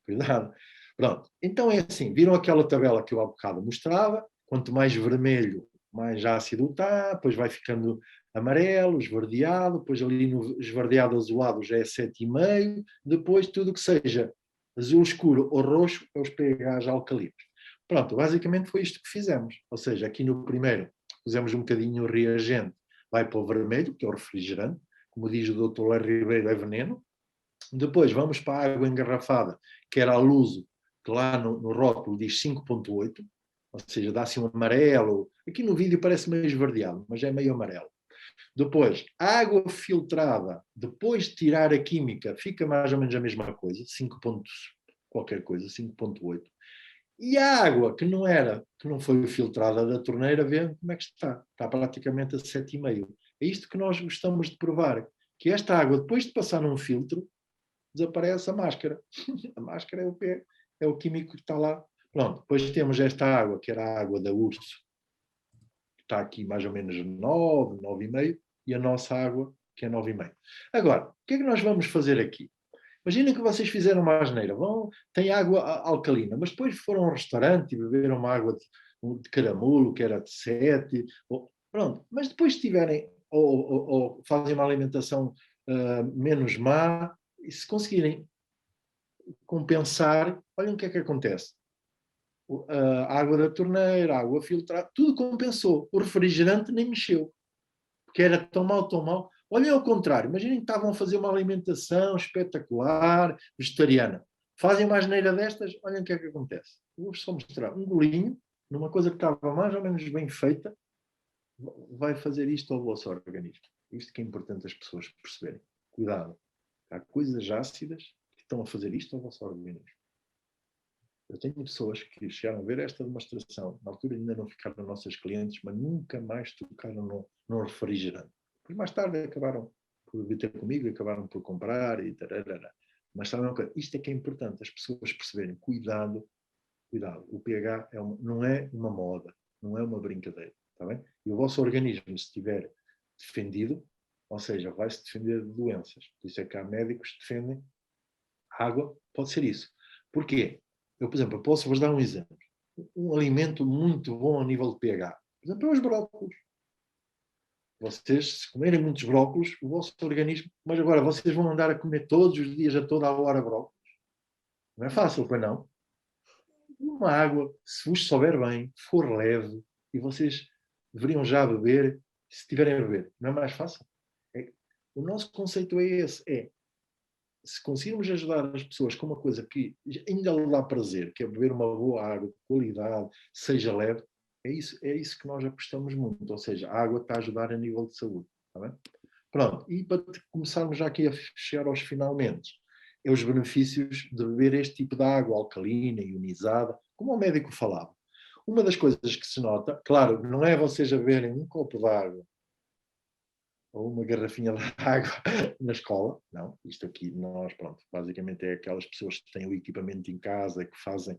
Cuidado. Pronto. Então é assim, viram aquela tabela que eu há bocado mostrava? Quanto mais vermelho, mais ácido está, depois vai ficando amarelo, esverdeado, depois ali no esverdeado azulado já é 7,5, depois tudo que seja azul escuro ou roxo é os pHs alcalinos. Pronto, basicamente foi isto que fizemos. Ou seja, aqui no primeiro pusemos um bocadinho o reagente, vai para o vermelho, que é o refrigerante, como diz o Dr. Larry Ribeiro, é veneno. Depois vamos para a água engarrafada, que era a Luso, que lá no rótulo diz 5,8, ou seja, dá assim um amarelo. Aqui no vídeo parece meio esverdeado, mas é meio amarelo. Depois, a água filtrada, depois de tirar a química, fica mais ou menos a mesma coisa, 5 pontos, qualquer coisa, 5,8. E a água que não foi filtrada da torneira, vê como é que está. Está praticamente a 7,5. É isto que nós gostamos de provar, que esta água, depois de passar num filtro, desaparece a máscara. A máscara é o químico que está lá. Pronto, depois temos esta água, que era a água da Urso, que está aqui mais ou menos 9, 9,5, e a nossa água, que é 9,5. Agora, o que é que nós vamos fazer aqui? Imaginem que vocês fizeram uma asneira, tem água alcalina, mas depois foram a um restaurante e beberam uma água de caramulo, que era de 7, pronto, mas depois tiverem, ou fazem uma alimentação menos má, e se conseguirem compensar, olhem o que é que acontece. A água da torneira, a água filtrada, tudo compensou. O refrigerante nem mexeu, porque era tão mau. Olhem ao contrário, imaginem que estavam a fazer uma alimentação espetacular, vegetariana. Fazem uma asneira destas, olhem o que é que acontece. Vou-vos só mostrar um golinho, numa coisa que estava mais ou menos bem feita, vai fazer isto ao vosso organismo. Isto que é importante as pessoas perceberem. Cuidado. Há coisas ácidas que estão a fazer isto ao vosso organismo. Eu tenho pessoas que chegaram a ver esta demonstração, na altura ainda não ficaram nossas clientes, mas nunca mais tocaram no refrigerante. Depois mais tarde acabaram por vir ter comigo, acabaram por comprar e tararara. Mas sabem uma coisa, isto é que é importante, as pessoas perceberem, cuidado, o pH não é uma moda, não é uma brincadeira, está bem? E o vosso organismo, se estiver defendido, ou seja, vai-se defender de doenças. Por isso é que há médicos que defendem a água, pode ser isso. Porquê? por exemplo, posso-vos dar um exemplo. Um alimento muito bom a nível de pH. Por exemplo, é os brócolos. Vocês, se comerem muitos brócolos, o vosso organismo... Mas agora, vocês vão andar a comer todos os dias, a toda a hora, brócolos? Não é fácil, pois não? Uma água, se vos souber bem, for leve, e vocês deveriam já beber, se tiverem a beber. Não é mais fácil? O nosso conceito é esse. Se conseguirmos ajudar as pessoas com uma coisa que ainda lhe dá prazer, que é beber uma boa água de qualidade, seja leve, é isso que nós apostamos muito. Ou seja, a água está a ajudar a nível de saúde. Está bem? Pronto, e para começarmos já aqui a chegar aos finalmente, é os benefícios de beber este tipo de água alcalina, ionizada, como o médico falava. Uma das coisas que se nota, claro, não é vocês a beberem um copo de água ou uma garrafinha de água na escola, não, isto aqui nós, pronto, basicamente é aquelas pessoas que têm o equipamento em casa, que fazem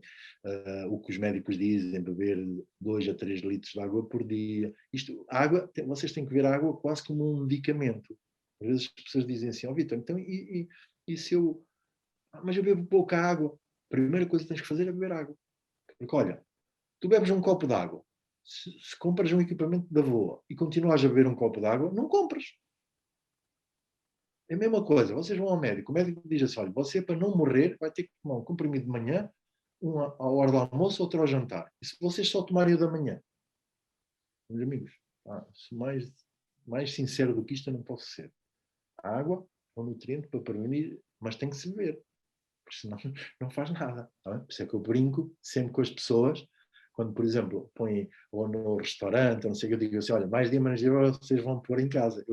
o que os médicos dizem, beber 2 a 3 litros de água por dia. Isto, água, vocês têm que ver a água quase como um medicamento. Às vezes as pessoas dizem assim, Vitor, então e se eu... mas eu bebo pouca água. A primeira coisa que tens que fazer é beber água. Porque olha, tu bebes um copo de água, se compras um equipamento da boa e continuas a beber um copo de água, não compras. É a mesma coisa, vocês vão ao médico, o médico diz assim, olha, você para não morrer vai ter que tomar um comprimido de manhã, um à hora do almoço, outro ao jantar. E se vocês só tomarem o da manhã? Meus amigos, mais sincero do que isto eu não posso ser. A água é um nutriente para prevenir, mas tem que se beber, porque senão não faz nada. Não é? Por isso é que eu brinco sempre com as pessoas, quando, por exemplo, põem ou no restaurante, ou não sei o que, eu digo assim, olha, mais dia, menos dia vocês vão pôr em casa.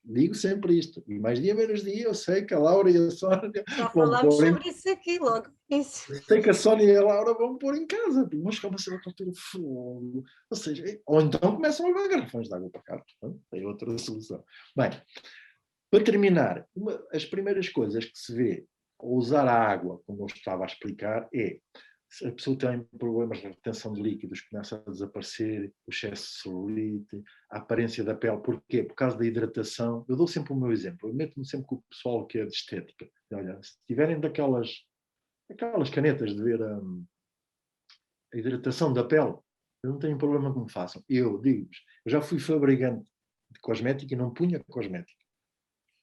Digo sempre isto. E mais dia, menos dia, eu sei que a Laura e a Sónia
Já
vão
falámos
pôr em...
sobre isso aqui logo. Isso.
Sei que a Sónia e a Laura vão pôr em casa. Mas como assim vai ter fogo? Ou seja, ou então começam a levar garrafões de água para cá. Tem outra solução. Bem, para terminar, as primeiras coisas que se vê ao usar a água, como eu estava a explicar, é se a pessoa tem problemas de retenção de líquidos, começa a desaparecer, o excesso de celulite, a aparência da pele. Porquê? Por causa da hidratação. Eu dou sempre o meu exemplo. Eu meto-me sempre com o pessoal que é de estética. Olha, se tiverem aquelas canetas de ver a hidratação da pele, eu não tenho problema que me façam. Eu digo-vos, eu já fui fabricante de cosmética e não punha cosmética.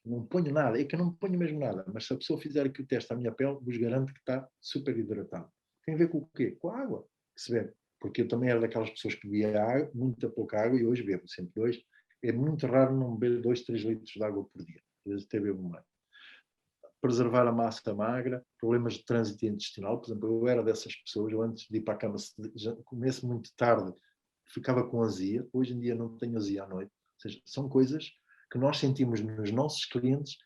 Não ponho nada, é que eu não ponho mesmo nada. Mas se a pessoa fizer aqui o teste à minha pele, vos garanto que está super hidratado. Tem a ver com o quê? Com a água que se bebe. Porque eu também era daquelas pessoas que bebia água, muita pouca água, e hoje bebo sempre 2. É muito raro não beber 2, 3 litros de água por dia. Às vezes até bebo mais. Preservar a massa magra, problemas de trânsito intestinal. Por exemplo, eu era dessas pessoas, eu antes de ir para a cama, se comesse muito tarde, ficava com azia. Hoje em dia não tenho azia à noite. Ou seja, são coisas que nós sentimos nos nossos clientes,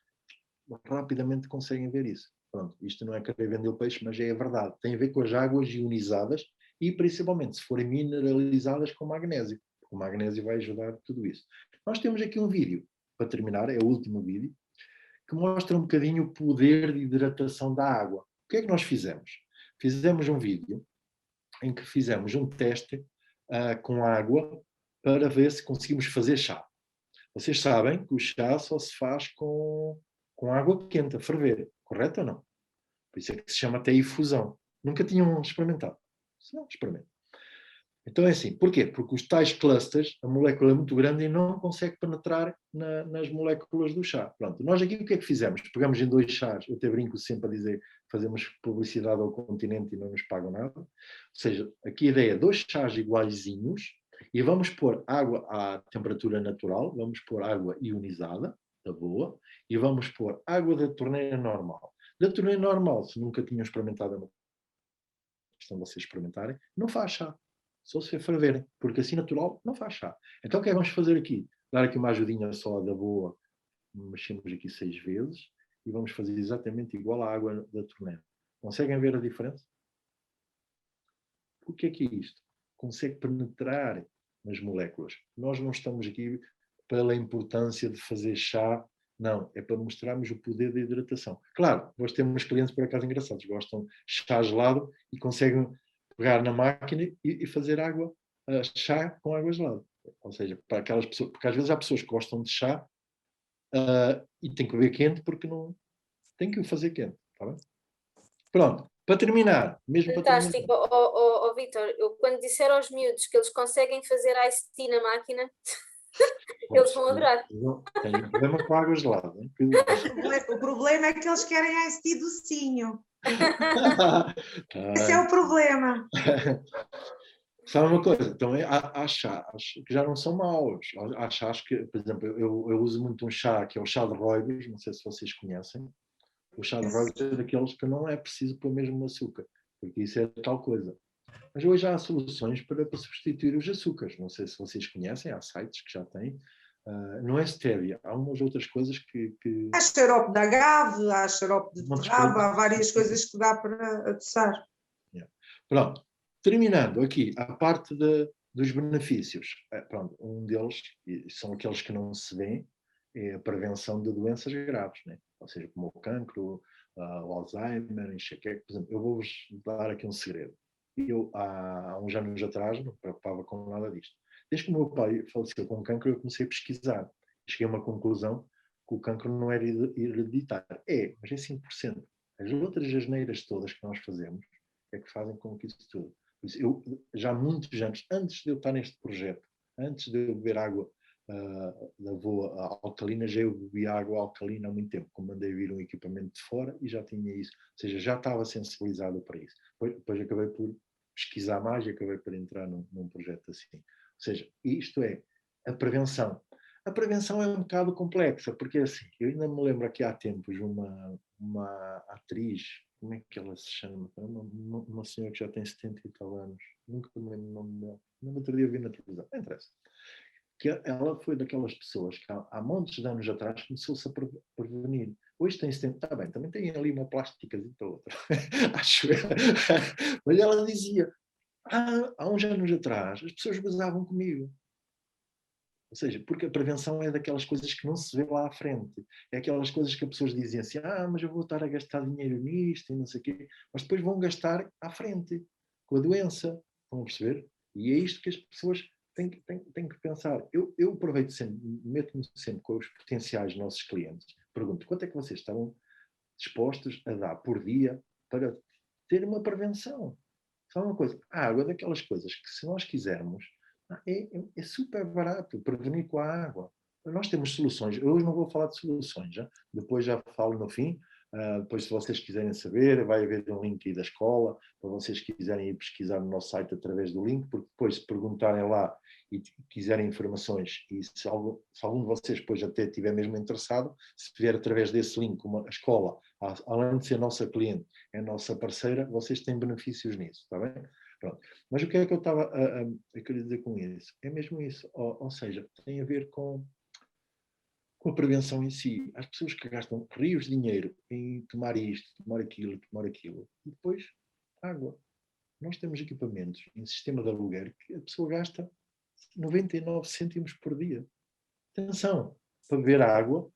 rapidamente conseguem ver isso. Pronto, isto não é querer vender o peixe, mas é a verdade. Tem a ver com as águas ionizadas e principalmente se forem mineralizadas com magnésio. O magnésio vai ajudar tudo isso. Nós temos aqui um vídeo, para terminar, é o último vídeo, que mostra um bocadinho o poder de hidratação da água. O que é que nós fizemos? Fizemos um vídeo em que fizemos um teste com água para ver se conseguimos fazer chá. Vocês sabem que o chá só se faz com água quente, a ferver, correto ou não? Por isso é que se chama até infusão. Nunca tinham experimentado. Não, experimentem. Então é assim, porquê? Porque os tais clusters, a molécula é muito grande e não consegue penetrar nas moléculas do chá. Pronto, nós aqui o que é que fizemos? Pegamos em 2 chás, eu até brinco sempre a dizer fazemos publicidade ao continente e não nos pagam nada. Ou seja, aqui a ideia é 2 chás iguaizinhos e vamos pôr água à temperatura natural, vamos pôr água ionizada, da boa, e vamos pôr água da torneira normal. Da torneira normal, se nunca tinham experimentado a questão de vocês experimentarem, não faz chá. Só se ferverem, porque assim natural não faz chá. Então o que é que vamos fazer aqui? Dar aqui uma ajudinha só da boa, mexemos aqui 6 vezes e vamos fazer exatamente igual à água da torneira. Conseguem ver a diferença? O que é isto? Consegue penetrar nas moléculas. Nós não estamos aqui pela importância de fazer chá, não, é para mostrarmos o poder da hidratação. Claro, nós temos clientes por acaso engraçados, gostam de chá gelado e conseguem pegar na máquina e fazer água, chá com água gelada. Ou seja, para aquelas pessoas, porque às vezes há pessoas que gostam de chá e tem que beber quente porque não tem que o fazer quente. Tá bem? Pronto, Para terminar, mesmo para terminar.
Fantástico. Vítor, eu quando disser aos miúdos que eles conseguem fazer ice tea na máquina, eles vão adorar.
Tenho um problema com a água gelada. Hein?
O problema é que eles querem ice tea docinho. Esse é
Ah,
o problema.
sabe uma coisa? Também há chás que já não são maus. Há chás que, por exemplo, eu uso muito um chá que é o chá de Rooibos, não sei se vocês conhecem. O chá de Rooibos é daqueles que não é preciso pôr mesmo açúcar, porque isso é tal coisa. Mas hoje há soluções para substituir os açúcares. Não sei se vocês conhecem, há sites que já têm. Não é stevia, há umas outras coisas que...
Há xarope de agave, há xarope de
Montes
beterraba, há
de-
várias coisas que dá para adoçar.
Pronto, terminando aqui a parte dos benefícios. Pronto, um deles, e são aqueles que não se vêem, é a prevenção de doenças graves, né? Ou seja, como o cancro, o Alzheimer, enxaqueca. Por exemplo, eu vou-vos dar aqui um segredo. Eu, há uns anos atrás, não me preocupava com nada disto. Desde que o meu pai faleceu com cancro, eu comecei a pesquisar. Cheguei a uma conclusão que o cancro não era hereditário. É, mas é 5%. As outras asneiras todas que nós fazemos é que fazem com que isso tudo. Por isso, eu, já há muitos anos, antes de eu estar neste projeto, antes de eu beber água da boa alcalina, já eu bebi água alcalina há muito tempo, como mandei vir um equipamento de fora e já tinha isso. Ou seja, já estava sensibilizado para isso. Depois acabei por pesquisar mais e acabei por entrar num projeto assim. Ou seja, isto é a prevenção. A prevenção é um bocado complexa, porque assim, eu ainda me lembro aqui há tempos uma atriz, como é que ela se chama? Uma senhora que já tem 70 e tal anos, nunca me lembro o nome dela, no outro dia vi na televisão, não interessa. Que ela foi daquelas pessoas que há montes de anos atrás começou-se a prevenir. Hoje tem 70, está bem, também tem ali uma plástica e para outra, acho eu. Mas ela dizia, há uns anos atrás as pessoas gozavam comigo. Ou seja, porque a prevenção é daquelas coisas que não se vê lá à frente. É aquelas coisas que as pessoas dizem assim, mas eu vou estar a gastar dinheiro nisto e não sei o quê. Mas depois vão gastar à frente, com a doença. Estão a perceber? E é isto que as pessoas têm que pensar. Eu aproveito sempre, meto-me sempre com os potenciais nossos clientes. Pergunto, quanto é que vocês estão dispostos a dar por dia para ter uma prevenção? Só uma coisa, a água é daquelas coisas que se nós quisermos, é super barato prevenir com a água. Nós temos soluções. Eu hoje não vou falar de soluções, já? Depois já falo no fim. Depois, se vocês quiserem saber, vai haver um link aí da escola, para vocês quiserem ir pesquisar no nosso site através do link, porque depois, se perguntarem lá e quiserem informações, e se algum de vocês depois até estiver mesmo interessado, se vier através desse link, a escola, além de ser nossa cliente, é nossa parceira, vocês têm benefícios nisso, está bem? Pronto. Mas o que é que eu estava a querer dizer com isso? É mesmo isso, ou seja, tem a ver com a prevenção em si. As pessoas que gastam rios de dinheiro em tomar isto, tomar aquilo, e depois água. Nós temos equipamentos em sistema de aluguer que a pessoa gasta 99 cêntimos por dia. Atenção, para beber água,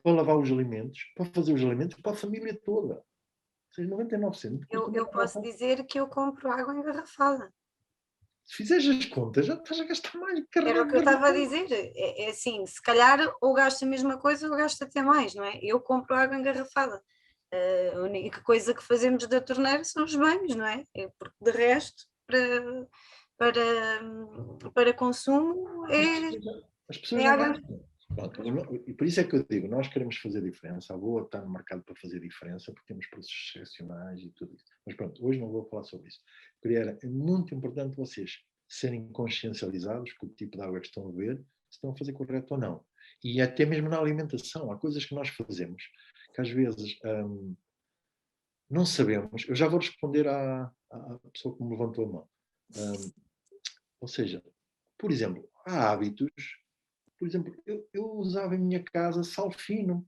para lavar os alimentos, para fazer os alimentos, para a família toda. Ou seja, 99 cêntimos.
Eu posso dizer que eu compro água engarrafada.
Se fizeres as contas, já estás a gastar mais.
Era o que eu estava a dizer. É assim, se calhar ou gasto a mesma coisa ou gasto até mais, não é? Eu compro água engarrafada. A única coisa que fazemos da torneira são os banhos, não é? Porque de resto, para consumo,
as pessoas
é
não
água.
gastam. Pronto, e por isso é que eu digo, nós queremos fazer diferença, a Boa está no mercado para fazer diferença, porque temos preços excepcionais e tudo isso. Mas pronto, hoje não vou falar sobre isso. É muito importante vocês serem consciencializados com o tipo de água que estão a beber, se estão a fazer correto ou não. E até mesmo na alimentação, há coisas que nós fazemos que às vezes não sabemos. Eu já vou responder à pessoa que me levantou a mão. Ou seja, por exemplo, há hábitos. Por exemplo, eu usava em minha casa sal fino.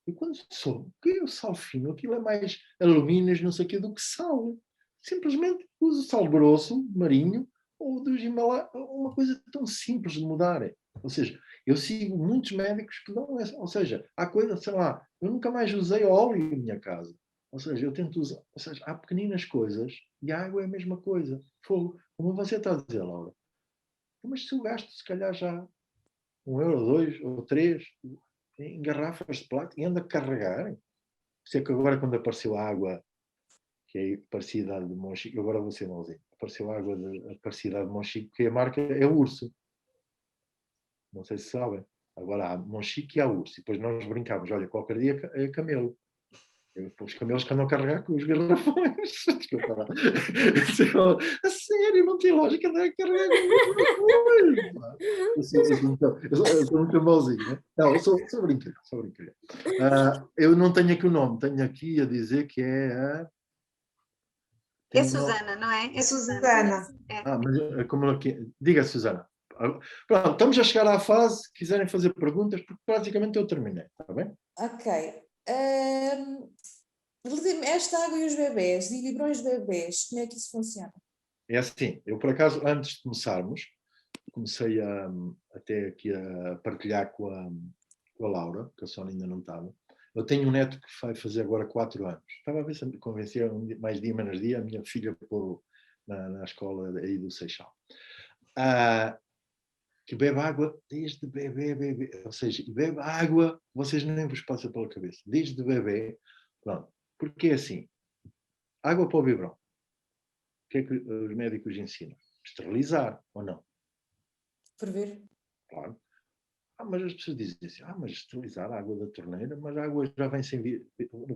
E quando soube, o que é o sal fino? Aquilo é mais alumínios, não sei o quê, do que sal. Simplesmente uso sal grosso, marinho, ou dos Himalaias. Uma coisa tão simples de mudar. Ou seja, eu sigo muitos médicos que dão essa. Ou seja, há coisas, sei lá, eu nunca mais usei óleo em minha casa. Ou seja, eu tento usar. Ou seja, há pequeninas coisas e a água é a mesma coisa. Fogo. Como você está a dizer, Laura. Mas se eu gasto, se calhar já 1 euro, 2 ou 3 em garrafas de plástico e anda a carregar. Sei que agora, quando apareceu a água que é a Aparecida de Monchique. Agora vou ser mauzinho. Apareceu água da Aparecida de Monchique, que a marca é Urso. Não sei se sabem. Agora há Monchique e há Urso. E depois nós brincávamos, olha, qualquer dia é Camelo. Os camelos que andam a carregar com os garrafões. Desculpa lá. A sério, não tem lógica andar a carregar com os garrafões. Eu sou muito mauzinho, né? Não, eu sou brincadeira, sou brincadeira. Eu não tenho aqui o nome, tenho aqui a dizer que é a...
É Susana, não é? É
Susana.
Mas como aqui... Diga, Susana. Pronto, estamos a chegar à fase, se quiserem fazer perguntas, porque praticamente eu terminei, está bem?
Ok. Esta água e os bebés, e biberões de bebés, como é que isso funciona?
É assim, eu por acaso, antes de começarmos, comecei até aqui a partilhar com a Laura, que a Sónia ainda não estava. Eu tenho um neto que vai fazer agora 4 anos. Estava a ver se me convencia mais dia, menos dia, a minha filha pôr na escola aí do Seixal. Que bebe água desde bebê. Ou seja, bebe água, vocês nem vos passa pela cabeça. Desde bebê, pronto. Porque é assim, água para o biberão. O que é que os médicos ensinam? Esterilizar, ou não?
Ferver?
Claro. Mas as pessoas dizem assim, mas esterilizar a água da torneira, mas a água já vem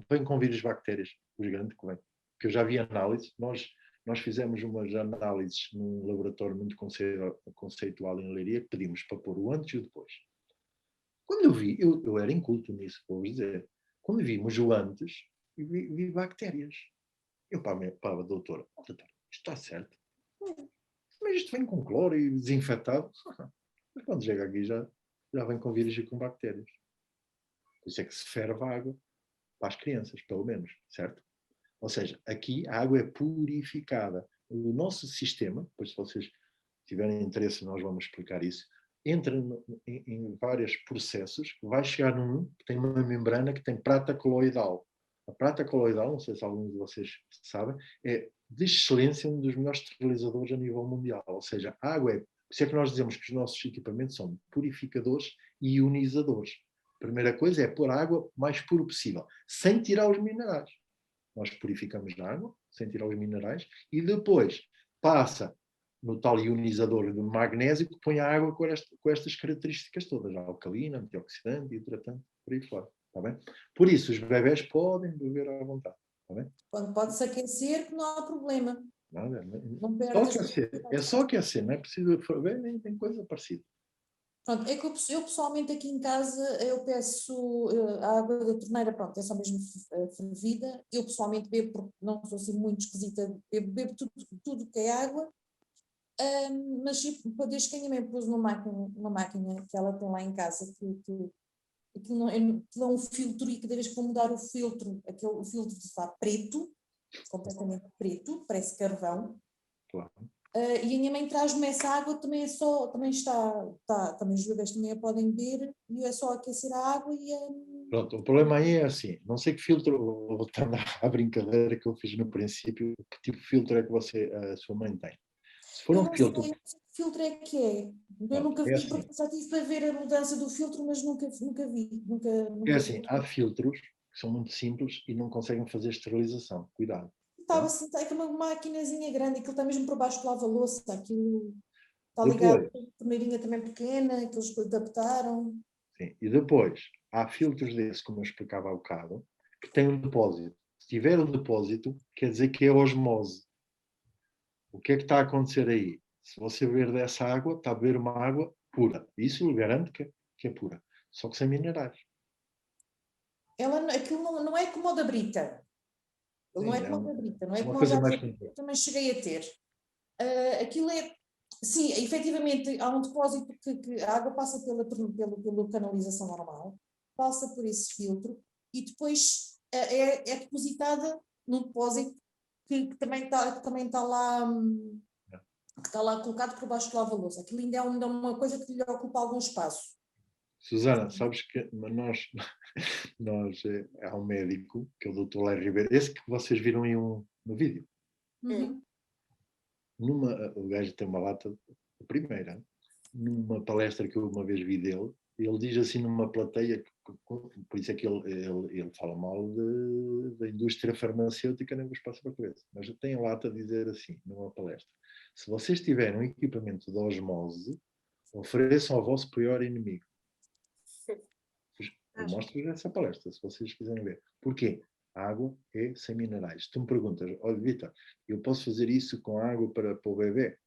vem com vírus bactérias, os grandes que vêm. Porque eu já vi análise, nós fizemos umas análises num laboratório muito conceitual em Leiria, que pedimos para pôr o antes e o depois. Quando eu vi, eu era inculto nisso, vou dizer, quando vimos o antes, vi bactérias. Eu para a doutora, isto está certo. Mas isto vem com cloro e desinfetado. Mas quando chega aqui já vem com vírus e com bactérias. Por isso é que se ferve a água para as crianças, pelo menos, certo? Ou seja, aqui a água é purificada. O nosso sistema, depois se vocês tiverem interesse, nós vamos explicar isso, entra em vários processos, vai chegar num que tem uma membrana que tem prata coloidal. A prata coloidal, não sei se alguns de vocês sabem, é de excelência um dos melhores esterilizadores a nível mundial. Ou seja, a água é... Por isso é que nós dizemos que os nossos equipamentos são purificadores e ionizadores. A primeira coisa é pôr a água mais pura possível, sem tirar os minerais. Nós purificamos a água, sem tirar os minerais, e depois passa no tal ionizador de magnésio que põe a água com estas características todas, alcalina, antioxidante, hidratante, por aí fora. Está bem? Por isso, os bebés podem beber à vontade. Está bem?
Quando pode-se aquecer, que não há problema.
Nada,
Não perde
só
as
aquecer. É só aquecer, não é preciso ferver, nem tem coisa parecida.
Pronto, é que eu pessoalmente aqui em casa eu peço a água da torneira, pronto, é só mesmo fervida. Eu pessoalmente bebo, porque não sou assim muito esquisita, bebo tudo que é água, mas desde que a minha mãe pôs uma máquina que ela tem lá em casa, aquilo é um filtro, e cada vez que vou mudar o filtro, o filtro está preto, completamente preto, parece carvão.
Claro.
E a minha mãe traz-me essa água, também também também os bebês também a podem beber, e é só aquecer a água e
Pronto, o problema aí é assim, não sei que filtro, voltando à brincadeira que eu fiz no princípio, que tipo de filtro é que a sua mãe tem? Se for
eu
um
não
filtro...
sei que filtro é que é. Eu nunca vi,
assim.
porque já tive para ver a mudança do filtro, mas nunca vi.
É assim, há filtros que são muito simples e não conseguem fazer esterilização. Cuidado.
Estava assim, está aqui uma maquinazinha grande, aquilo está mesmo por baixo do lava-louça, aquilo está ligado
Depois,
com uma torneirinha também pequena, que eles adaptaram.
sim, e depois, há filtros desses, como eu explicava há bocado, que têm um depósito. Se tiver um depósito, quer dizer que é osmose. O que é que está a acontecer aí? Se você beber dessa água, está a beber uma água pura. Isso eu garanto que é pura. Só que sem minerais.
Aquilo não é como o da Brita. Ele não
Sim,
é como o da Brita, não é
uma
como o
coisa
já
mais
eu também cheguei a ter. Aquilo é, sim, efetivamente há um depósito que a água passa pela canalização normal, passa por esse filtro e depois é depositada num depósito que também está lá, que está lá colocado por baixo do lava-louça. Aquilo ainda é uma coisa que lhe ocupa algum espaço.
Susana, sabes que há um médico, que é o Dr. Léo Ribeiro, esse que vocês viram no vídeo.
Uhum.
O gajo tem uma lata, a primeira, numa palestra que eu uma vez vi dele, ele diz assim numa plateia, por isso é que ele fala mal da indústria farmacêutica, nem vos passa para a cabeça, mas tem lata a dizer assim, numa palestra: se vocês tiverem um equipamento de osmose, ofereçam ao vosso pior inimigo. Eu mostro-vos essa palestra, se vocês quiserem ver. Porquê? A água é sem minerais. Tu me perguntas: olha, Vitor, eu posso fazer isso com água para o bebê?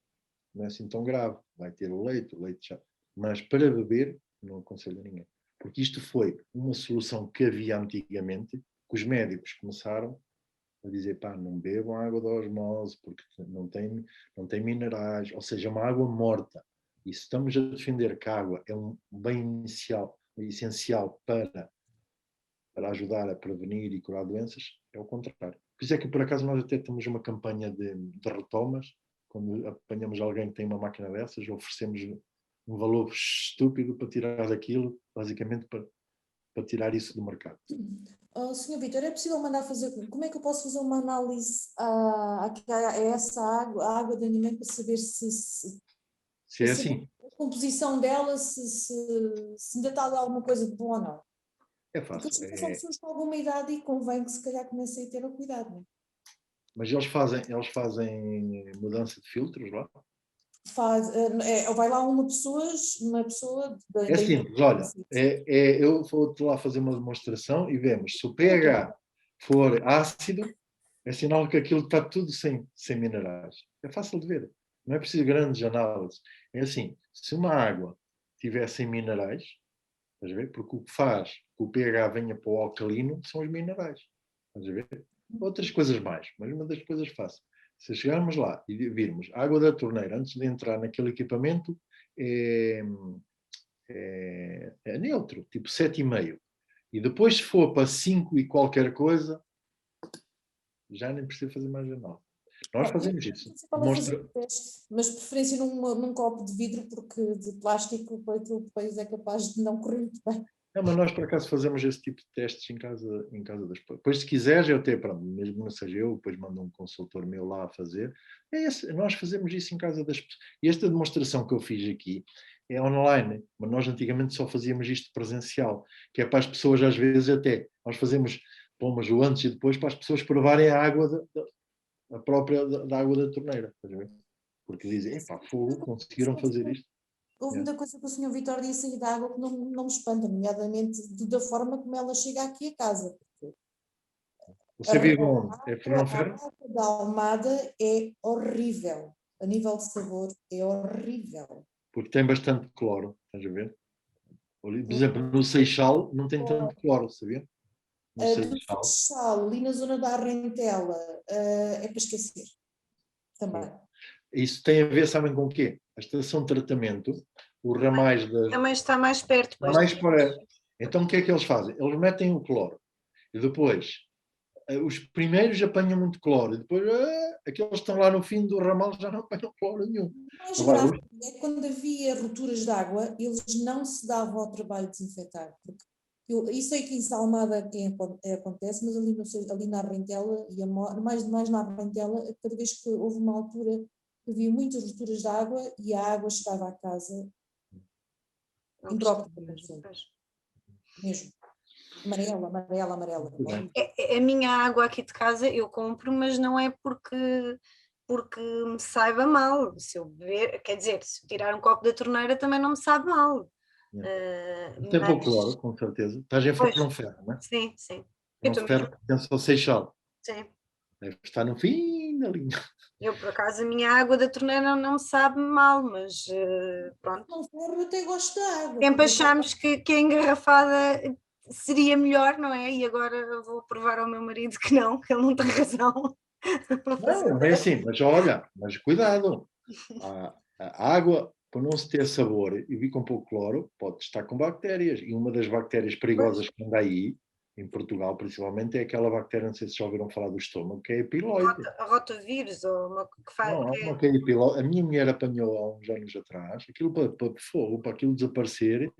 Não é assim tão grave. Vai ter o leite já. Mas para beber, não aconselho a ninguém. Porque isto foi uma solução que havia antigamente, que os médicos começaram a dizer: pá, não bebam água de osmose, porque não tem minerais, ou seja, é uma água morta. E se estamos a defender que a água é um bem inicial, essencial para ajudar a prevenir e curar doenças, é o contrário. Por isso é que, por acaso, nós até temos uma campanha de retomas. Quando apanhamos alguém que tem uma máquina dessas, oferecemos um valor estúpido para tirar daquilo, basicamente para tirar isso do mercado.
Senhor Vítor, é possível mandar fazer, como é que eu posso fazer uma análise a essa água, a água de animento, para saber se
é assim,
a composição dela, se ainda está lá alguma coisa de bom ou não?
é
Porque
fácil.
são pessoas com alguma idade e convém que se calhar comecem a ter o cuidado, não é?
Mas eles fazem mudança de filtros lá?
Vai lá uma pessoa
É simples, olha, eu vou-te lá fazer uma demonstração e vemos, se o pH for ácido, é sinal que aquilo está tudo sem minerais. É fácil de ver, não é preciso grandes análises. É assim, se uma água tiver sem minerais, estás a ver? Porque o que faz que o pH venha para o alcalino são os minerais. Estás a ver? Outras coisas mais, mas uma das coisas fáceis. Se chegarmos lá e virmos a água da torneira, antes de entrar naquele equipamento, é neutro, tipo 7,5. E depois, se for para 5 e qualquer coisa, já nem precisa fazer mais nada. Nós fazemos isso.
Mas preferência num copo de vidro, porque de plástico, aquilo depois é capaz de não correr muito bem.
Não, mas nós por acaso fazemos esse tipo de testes em casa das pessoas. Depois, se quiseres, eu até, pronto, mesmo não seja eu, depois mando um consultor meu lá a fazer. Nós fazemos isso em casa das pessoas. E esta demonstração que eu fiz aqui é online, mas nós antigamente só fazíamos isto presencial, que é para as pessoas, às vezes, até. Nós pomos o antes e depois para as pessoas provarem a água a própria da água da torneira. Porque dizem: epá, fogo, conseguiram fazer isto.
Houve muita coisa que o Sr. Vítor disse aí da água que não me espanta, nomeadamente da forma como ela chega aqui a casa.
Você vive onde? É Fernão Ferro?
A água da Almada é horrível. A nível de sabor, é horrível.
Porque tem bastante cloro, estás a ver? Por exemplo, no Seixal não tem tanto cloro, sabia? No
Seixal, ali na zona da Arrentela, é para esquecer. Também.
Isso tem a ver, sabem com o quê? A estação de tratamento, os ramais das...
Também está mais perto.
Então o que é que eles fazem? Eles metem o cloro e depois os primeiros apanham muito cloro e depois aqueles que estão lá no fim do ramal já não apanham cloro nenhum.
Mais grave é quando havia rupturas de água, eles não se davam ao trabalho de desinfetar. Porque eu sei que em Salmada acontece, mas ali na Arrentela, e mais na Arrentela, cada vez que houve uma altura que havia muitas rupturas de água e a água chegava à casa imprópria, mesmo. Amarela.
A minha água aqui de casa eu compro, mas não é porque me saiba mal. Se eu beber, quer dizer, se eu tirar um copo da torneira também não me sabe mal.
Tem pouco cloro, com certeza. Estás em Fernão Ferro, não é?
Sim.
Fernão Ferro pertence ao Seixal.
Sim.
Deve estar no fim da linha.
Eu, por acaso, a minha água da torneira não me sabe mal, mas pronto.
Eu até gosto da água.
Sempre achámos que a engarrafada seria melhor, não é? E agora vou provar ao meu marido que ele não tem razão.
Não é assim, mas olha, mas cuidado. A água, por não se ter sabor e vir com pouco cloro, pode estar com bactérias. E uma das bactérias perigosas que anda aí, em Portugal principalmente, é aquela bactéria, não sei se já ouviram falar do estômago, que é a piloide.
A rotavírus, ou uma que faz.
Não, que é a piloide. A minha mulher apanhou há uns anos atrás, aquilo para aquilo desaparecer,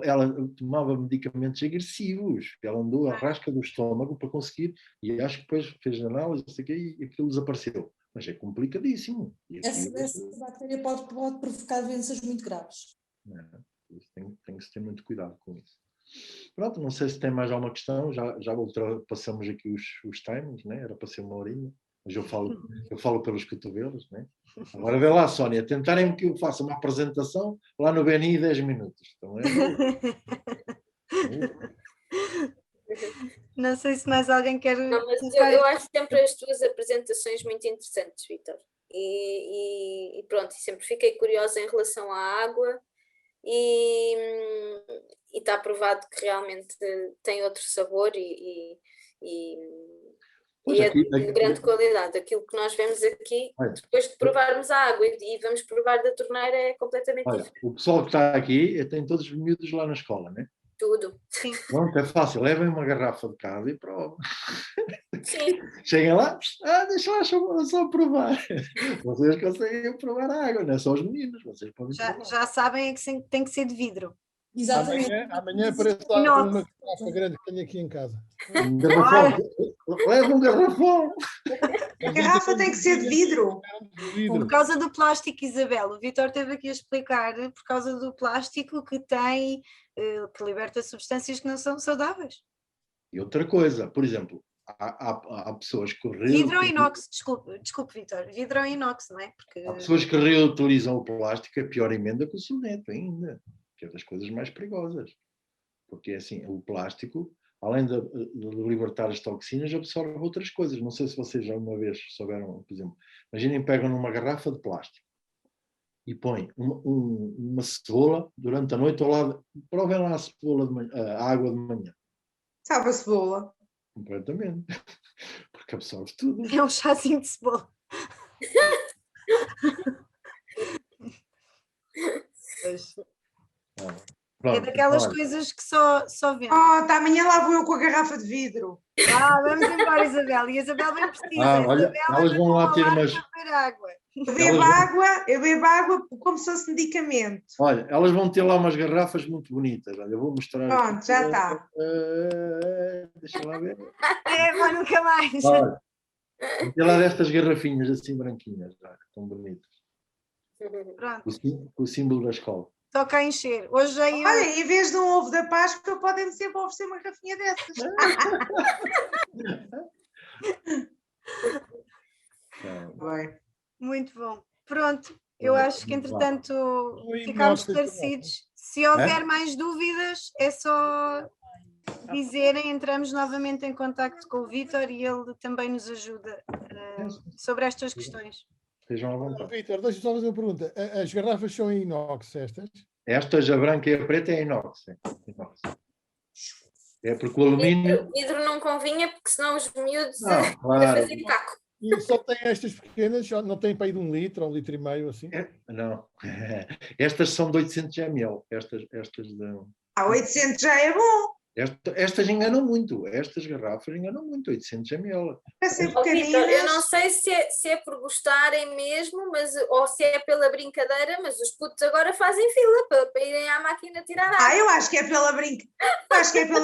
ela tomava medicamentos agressivos, ela andou à rasca do estômago para conseguir, e acho que depois fez análise, e aquilo desapareceu. Mas é complicadíssimo.
Essa bactéria pode provocar doenças muito graves.
Isso tem que se ter muito cuidado com isso. Pronto, não sei se tem mais alguma questão, já ultrapassamos aqui os timings, né? Era para ser 1 horinha, mas eu falo pelos cotovelos, né? Agora vê lá, Sónia, tentarem que eu faça uma apresentação lá no BNI 10 minutos. Então
Não sei se mais alguém quer.
Não, mas
colocar
eu
aqui.
acho sempre as tuas apresentações muito interessantes, Vítor. E pronto, sempre fiquei curiosa em relação à água e está provado que realmente tem outro sabor e
Pois,
é
aqui-
de grande qualidade. Aquilo que nós vemos aqui,
Olha.
depois de provarmos a água e vamos provar da torneira, é completamente
Olha,
diferente.
o pessoal que está aqui tem todos os miúdos lá na escola, né?
Tudo.
Sim.
Pronto, é fácil, levem uma garrafa de casa e provam.
Sim.
Cheguem lá, deixa lá só provar. Vocês conseguem provar a água, não é só os meninos, vocês podem provar.
Já sabem que tem que ser de vidro.
Exatamente.
Amanhã apareço lá
Inox.
com uma garrafa grande que tenho aqui em casa.
Um garrafão, leva um garrafão.
A garrafa tem que ser de vidro.
De vidro.
Por causa do plástico, Isabel, o Vítor esteve aqui a explicar, por causa do plástico que tem, que liberta substâncias que não são saudáveis.
E outra coisa, por exemplo, há pessoas que
Vidro ou inox, desculpe, Vítor, vidro ou inox, não é? Porque
há pessoas que reutilizam o plástico, é pior emenda que o soneto ainda, que é das coisas mais perigosas. Porque assim, o plástico, além de libertar as toxinas, absorve outras coisas. Não sei se vocês já uma vez souberam, por exemplo, imaginem, pegam numa garrafa de plástico e põem uma cebola durante a noite ao lado, provem lá a cebola de manhã, a água de manhã,
Sabe a cebola?
completamente, porque absorve tudo.
é um chazinho de cebola. Pois. É
Pronto,
daquelas
olha,
coisas que só vendo.
Oh, amanhã lá vou eu com a garrafa de vidro.
Vamos embora, Isabel. E a Isabel bem precisa.
olha,
Isabel
elas vão lá ter
para
umas.
beber água.
Eu bebo água como se fosse medicamento.
Olha, elas vão ter lá umas garrafas muito bonitas. Olha, eu vou mostrar.
Pronto,
aqui.
já está.
Deixa lá ver.
Mas nunca mais.
Olha, vou ter lá destas garrafinhas assim branquinhas, já, que estão bonitas.
Pronto,
Com o símbolo da escola.
toca a encher. Hoje já ia.
Olha, em vez de um ovo da Páscoa, podem-me sempre oferecer uma garrafinha dessas. Bem.
Muito bom. Pronto, eu acho que entretanto
Oi,
ficámos
nossa,
esclarecidos. Se houver mais dúvidas, é só dizerem, entramos novamente em contacto com o Vítor e ele também nos ajuda sobre estas questões.
Estejam à vontade.
Vítor, deixa-me só fazer uma pergunta. As garrafas são em inox estas?
Estas, a branca e a preta, é inox. É porque o alumínio.
Vidro não convinha, porque senão os miúdos
Não, claro.
fazem taco.
E só tem estas pequenas, já não tem para ir de 1 litro ou 1,5 litro assim?
Não. Estas são de 800 ml. Estas
A 800 já é bom.
estas enganam muito. Estas garrafas enganam muito. 800 ml.
Vai ser
Ó, Vítor, eu não
pequeninas.
sei se é por gostarem mesmo, ou se é pela brincadeira, mas os putos agora fazem fila para irem à máquina tirar água.
Eu acho que é pela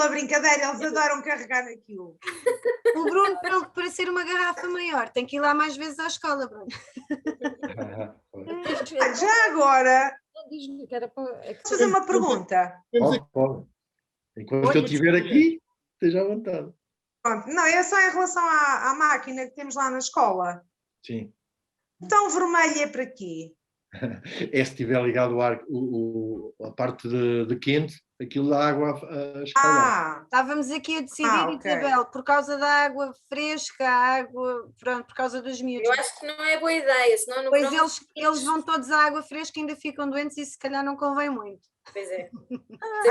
brincadeira. Eles adoram carregar naquilo.
O Bruno, para ser uma garrafa maior, tem que ir lá mais vezes à escola, Bruno.
Já agora,
Diz-me que era para.
vou fazer uma pergunta.
Pode. Enquanto eu estiver aqui, esteja à vontade.
Pronto, não, é só em relação à máquina que temos lá na escola.
Sim.
Então, vermelho é para quê?
É se estiver ligado o ar, a parte de quente, aquilo da água a escalar.
Estávamos aqui a decidir,
ok.
Isabel, por causa da água fresca, a água, pronto, por causa dos miúdos.
Eu acho que não é boa ideia, senão no
Pois
verão-
eles vão todos à água fresca e ainda ficam doentes e se calhar não convém muito.
Pois é.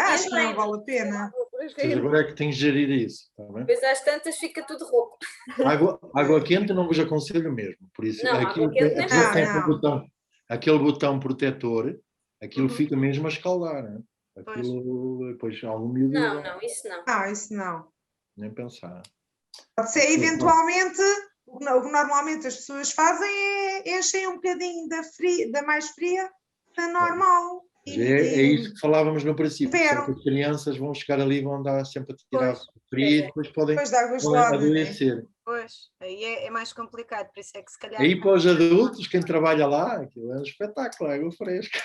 Acho que não vale a pena.
Mas agora é que tem que gerir isso. Está bem?
Depois às tantas fica tudo rouco.
Água quente não vos aconselho mesmo. Por isso,
Não,
aquilo
água quente
tem
não.
aquele botão protetor, aquilo
Uhum.
fica mesmo a escaldar. Né? Aquilo, depois algum miúdo.
Não, isso não.
Isso não.
Nem pensar.
Pode ser eventualmente, o que normalmente as pessoas fazem é enchem um bocadinho da mais fria da normal.
É isso que falávamos no princípio.
Espero.
Só que as crianças vão chegar ali e vão andar sempre a tirar
Pois.
frio e depois podem
Depois de água gelada, né?
adoecer.
Pois, aí é mais complicado, por isso é que se calhar.
Aí para os adultos, quem trabalha lá, aquilo é um espetáculo, água fresca.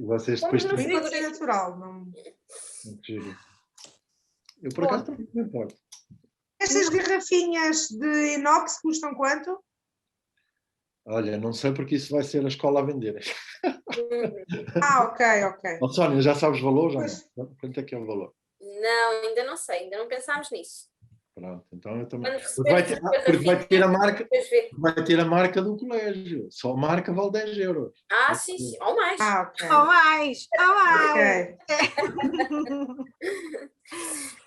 Vocês
Fomos
depois
no
também.
Tem que ser natural. Não...
Muito giro. Eu, por acaso, também não importo.
Estas garrafinhas de inox custam quanto?
Olha, não sei porque isso vai ser a escola a vender.
Ah, ok.
Oh, Sónia, já sabes o valor? Já
Pois.
não? Quanto é que é o valor?
Não, ainda não sei, ainda não pensámos nisso.
Pronto, então eu também.
Quando
Porque vai ter, porque vai ter a marca,
depois vê.
vai ter a marca do colégio. Só a marca vale 10 euros.
Ah, sim, ou mais.
Ah, ok.
Ou mais, ou mais.
Ok.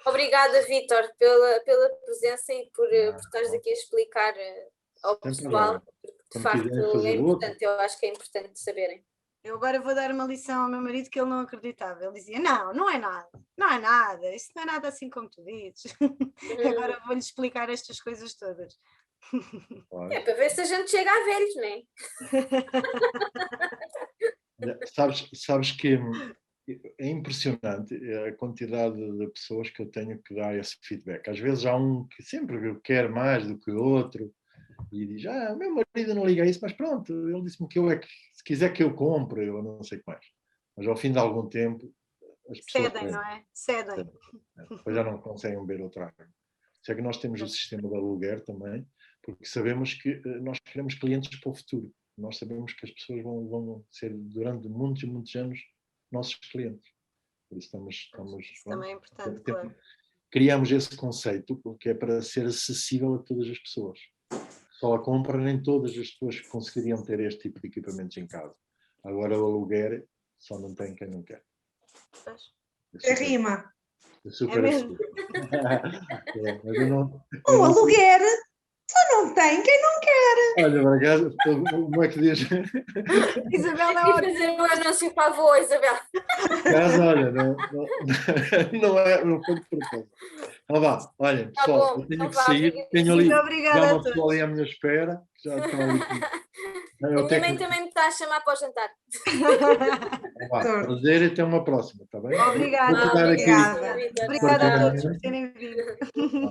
Obrigada, Vítor, pela presença e por estares aqui a explicar ao
Sem
pessoal,
problema.
porque de
Quando
facto
quiserem fazer
é
outro.
importante, eu acho que é importante saberem.
Eu agora vou dar uma lição ao meu marido que ele não acreditava. Ele dizia: não, não é nada, não é nada, isso não é nada assim como tu dizes. Agora vou-lhe explicar estas coisas todas.
Claro.
É para ver se a gente chega a velhos, não é?
Sabes que é impressionante a quantidade de pessoas que eu tenho que dar esse feedback. Às vezes há um que sempre quer mais do que o outro e diz, o meu marido não liga a isso, mas pronto, ele disse-me que eu é que, se quiser que eu compre, eu não sei o que mais. Mas ao fim de algum tempo, as pessoas...
Cedem, não é? Cedem.
Depois já não conseguem beber outra água. Isso é que nós temos o sistema de aluguer também, porque sabemos que nós queremos clientes para o futuro. Nós sabemos que as pessoas vão ser, durante muitos e muitos anos, nossos clientes. Por isso
Isso também é importante, claro.
Criamos esse conceito, porque é para ser acessível a todas as pessoas. Só a compra, nem todas as pessoas conseguiriam ter este tipo de equipamentos em casa. Agora o aluguer só não tem quem não quer.
É rima.
É super
É mesmo?
mas eu não...
O aluguer só não tem quem não quer.
Olha, por acaso, como é que diz?
Isabel
E
não
fazer um anúncio para a avó, Isabel.
Caso, olha, não foi de propósito. Então vá, olha,
Tá
pessoal,
bom,
eu tenho
então
que
vá,
sair,
obrigada.
tenho ali,
Muito
já
obrigada
uma
a
pessoa
todos.
ali à minha espera, que já estão ali.
A minha mãe também me está a chamar para o jantar.
Então vá, prazer e até uma próxima, está bem?
Obrigada,
Vou dar aqui
obrigada.
Vitor.
Obrigada a
Obrigado.
todos por terem vindo.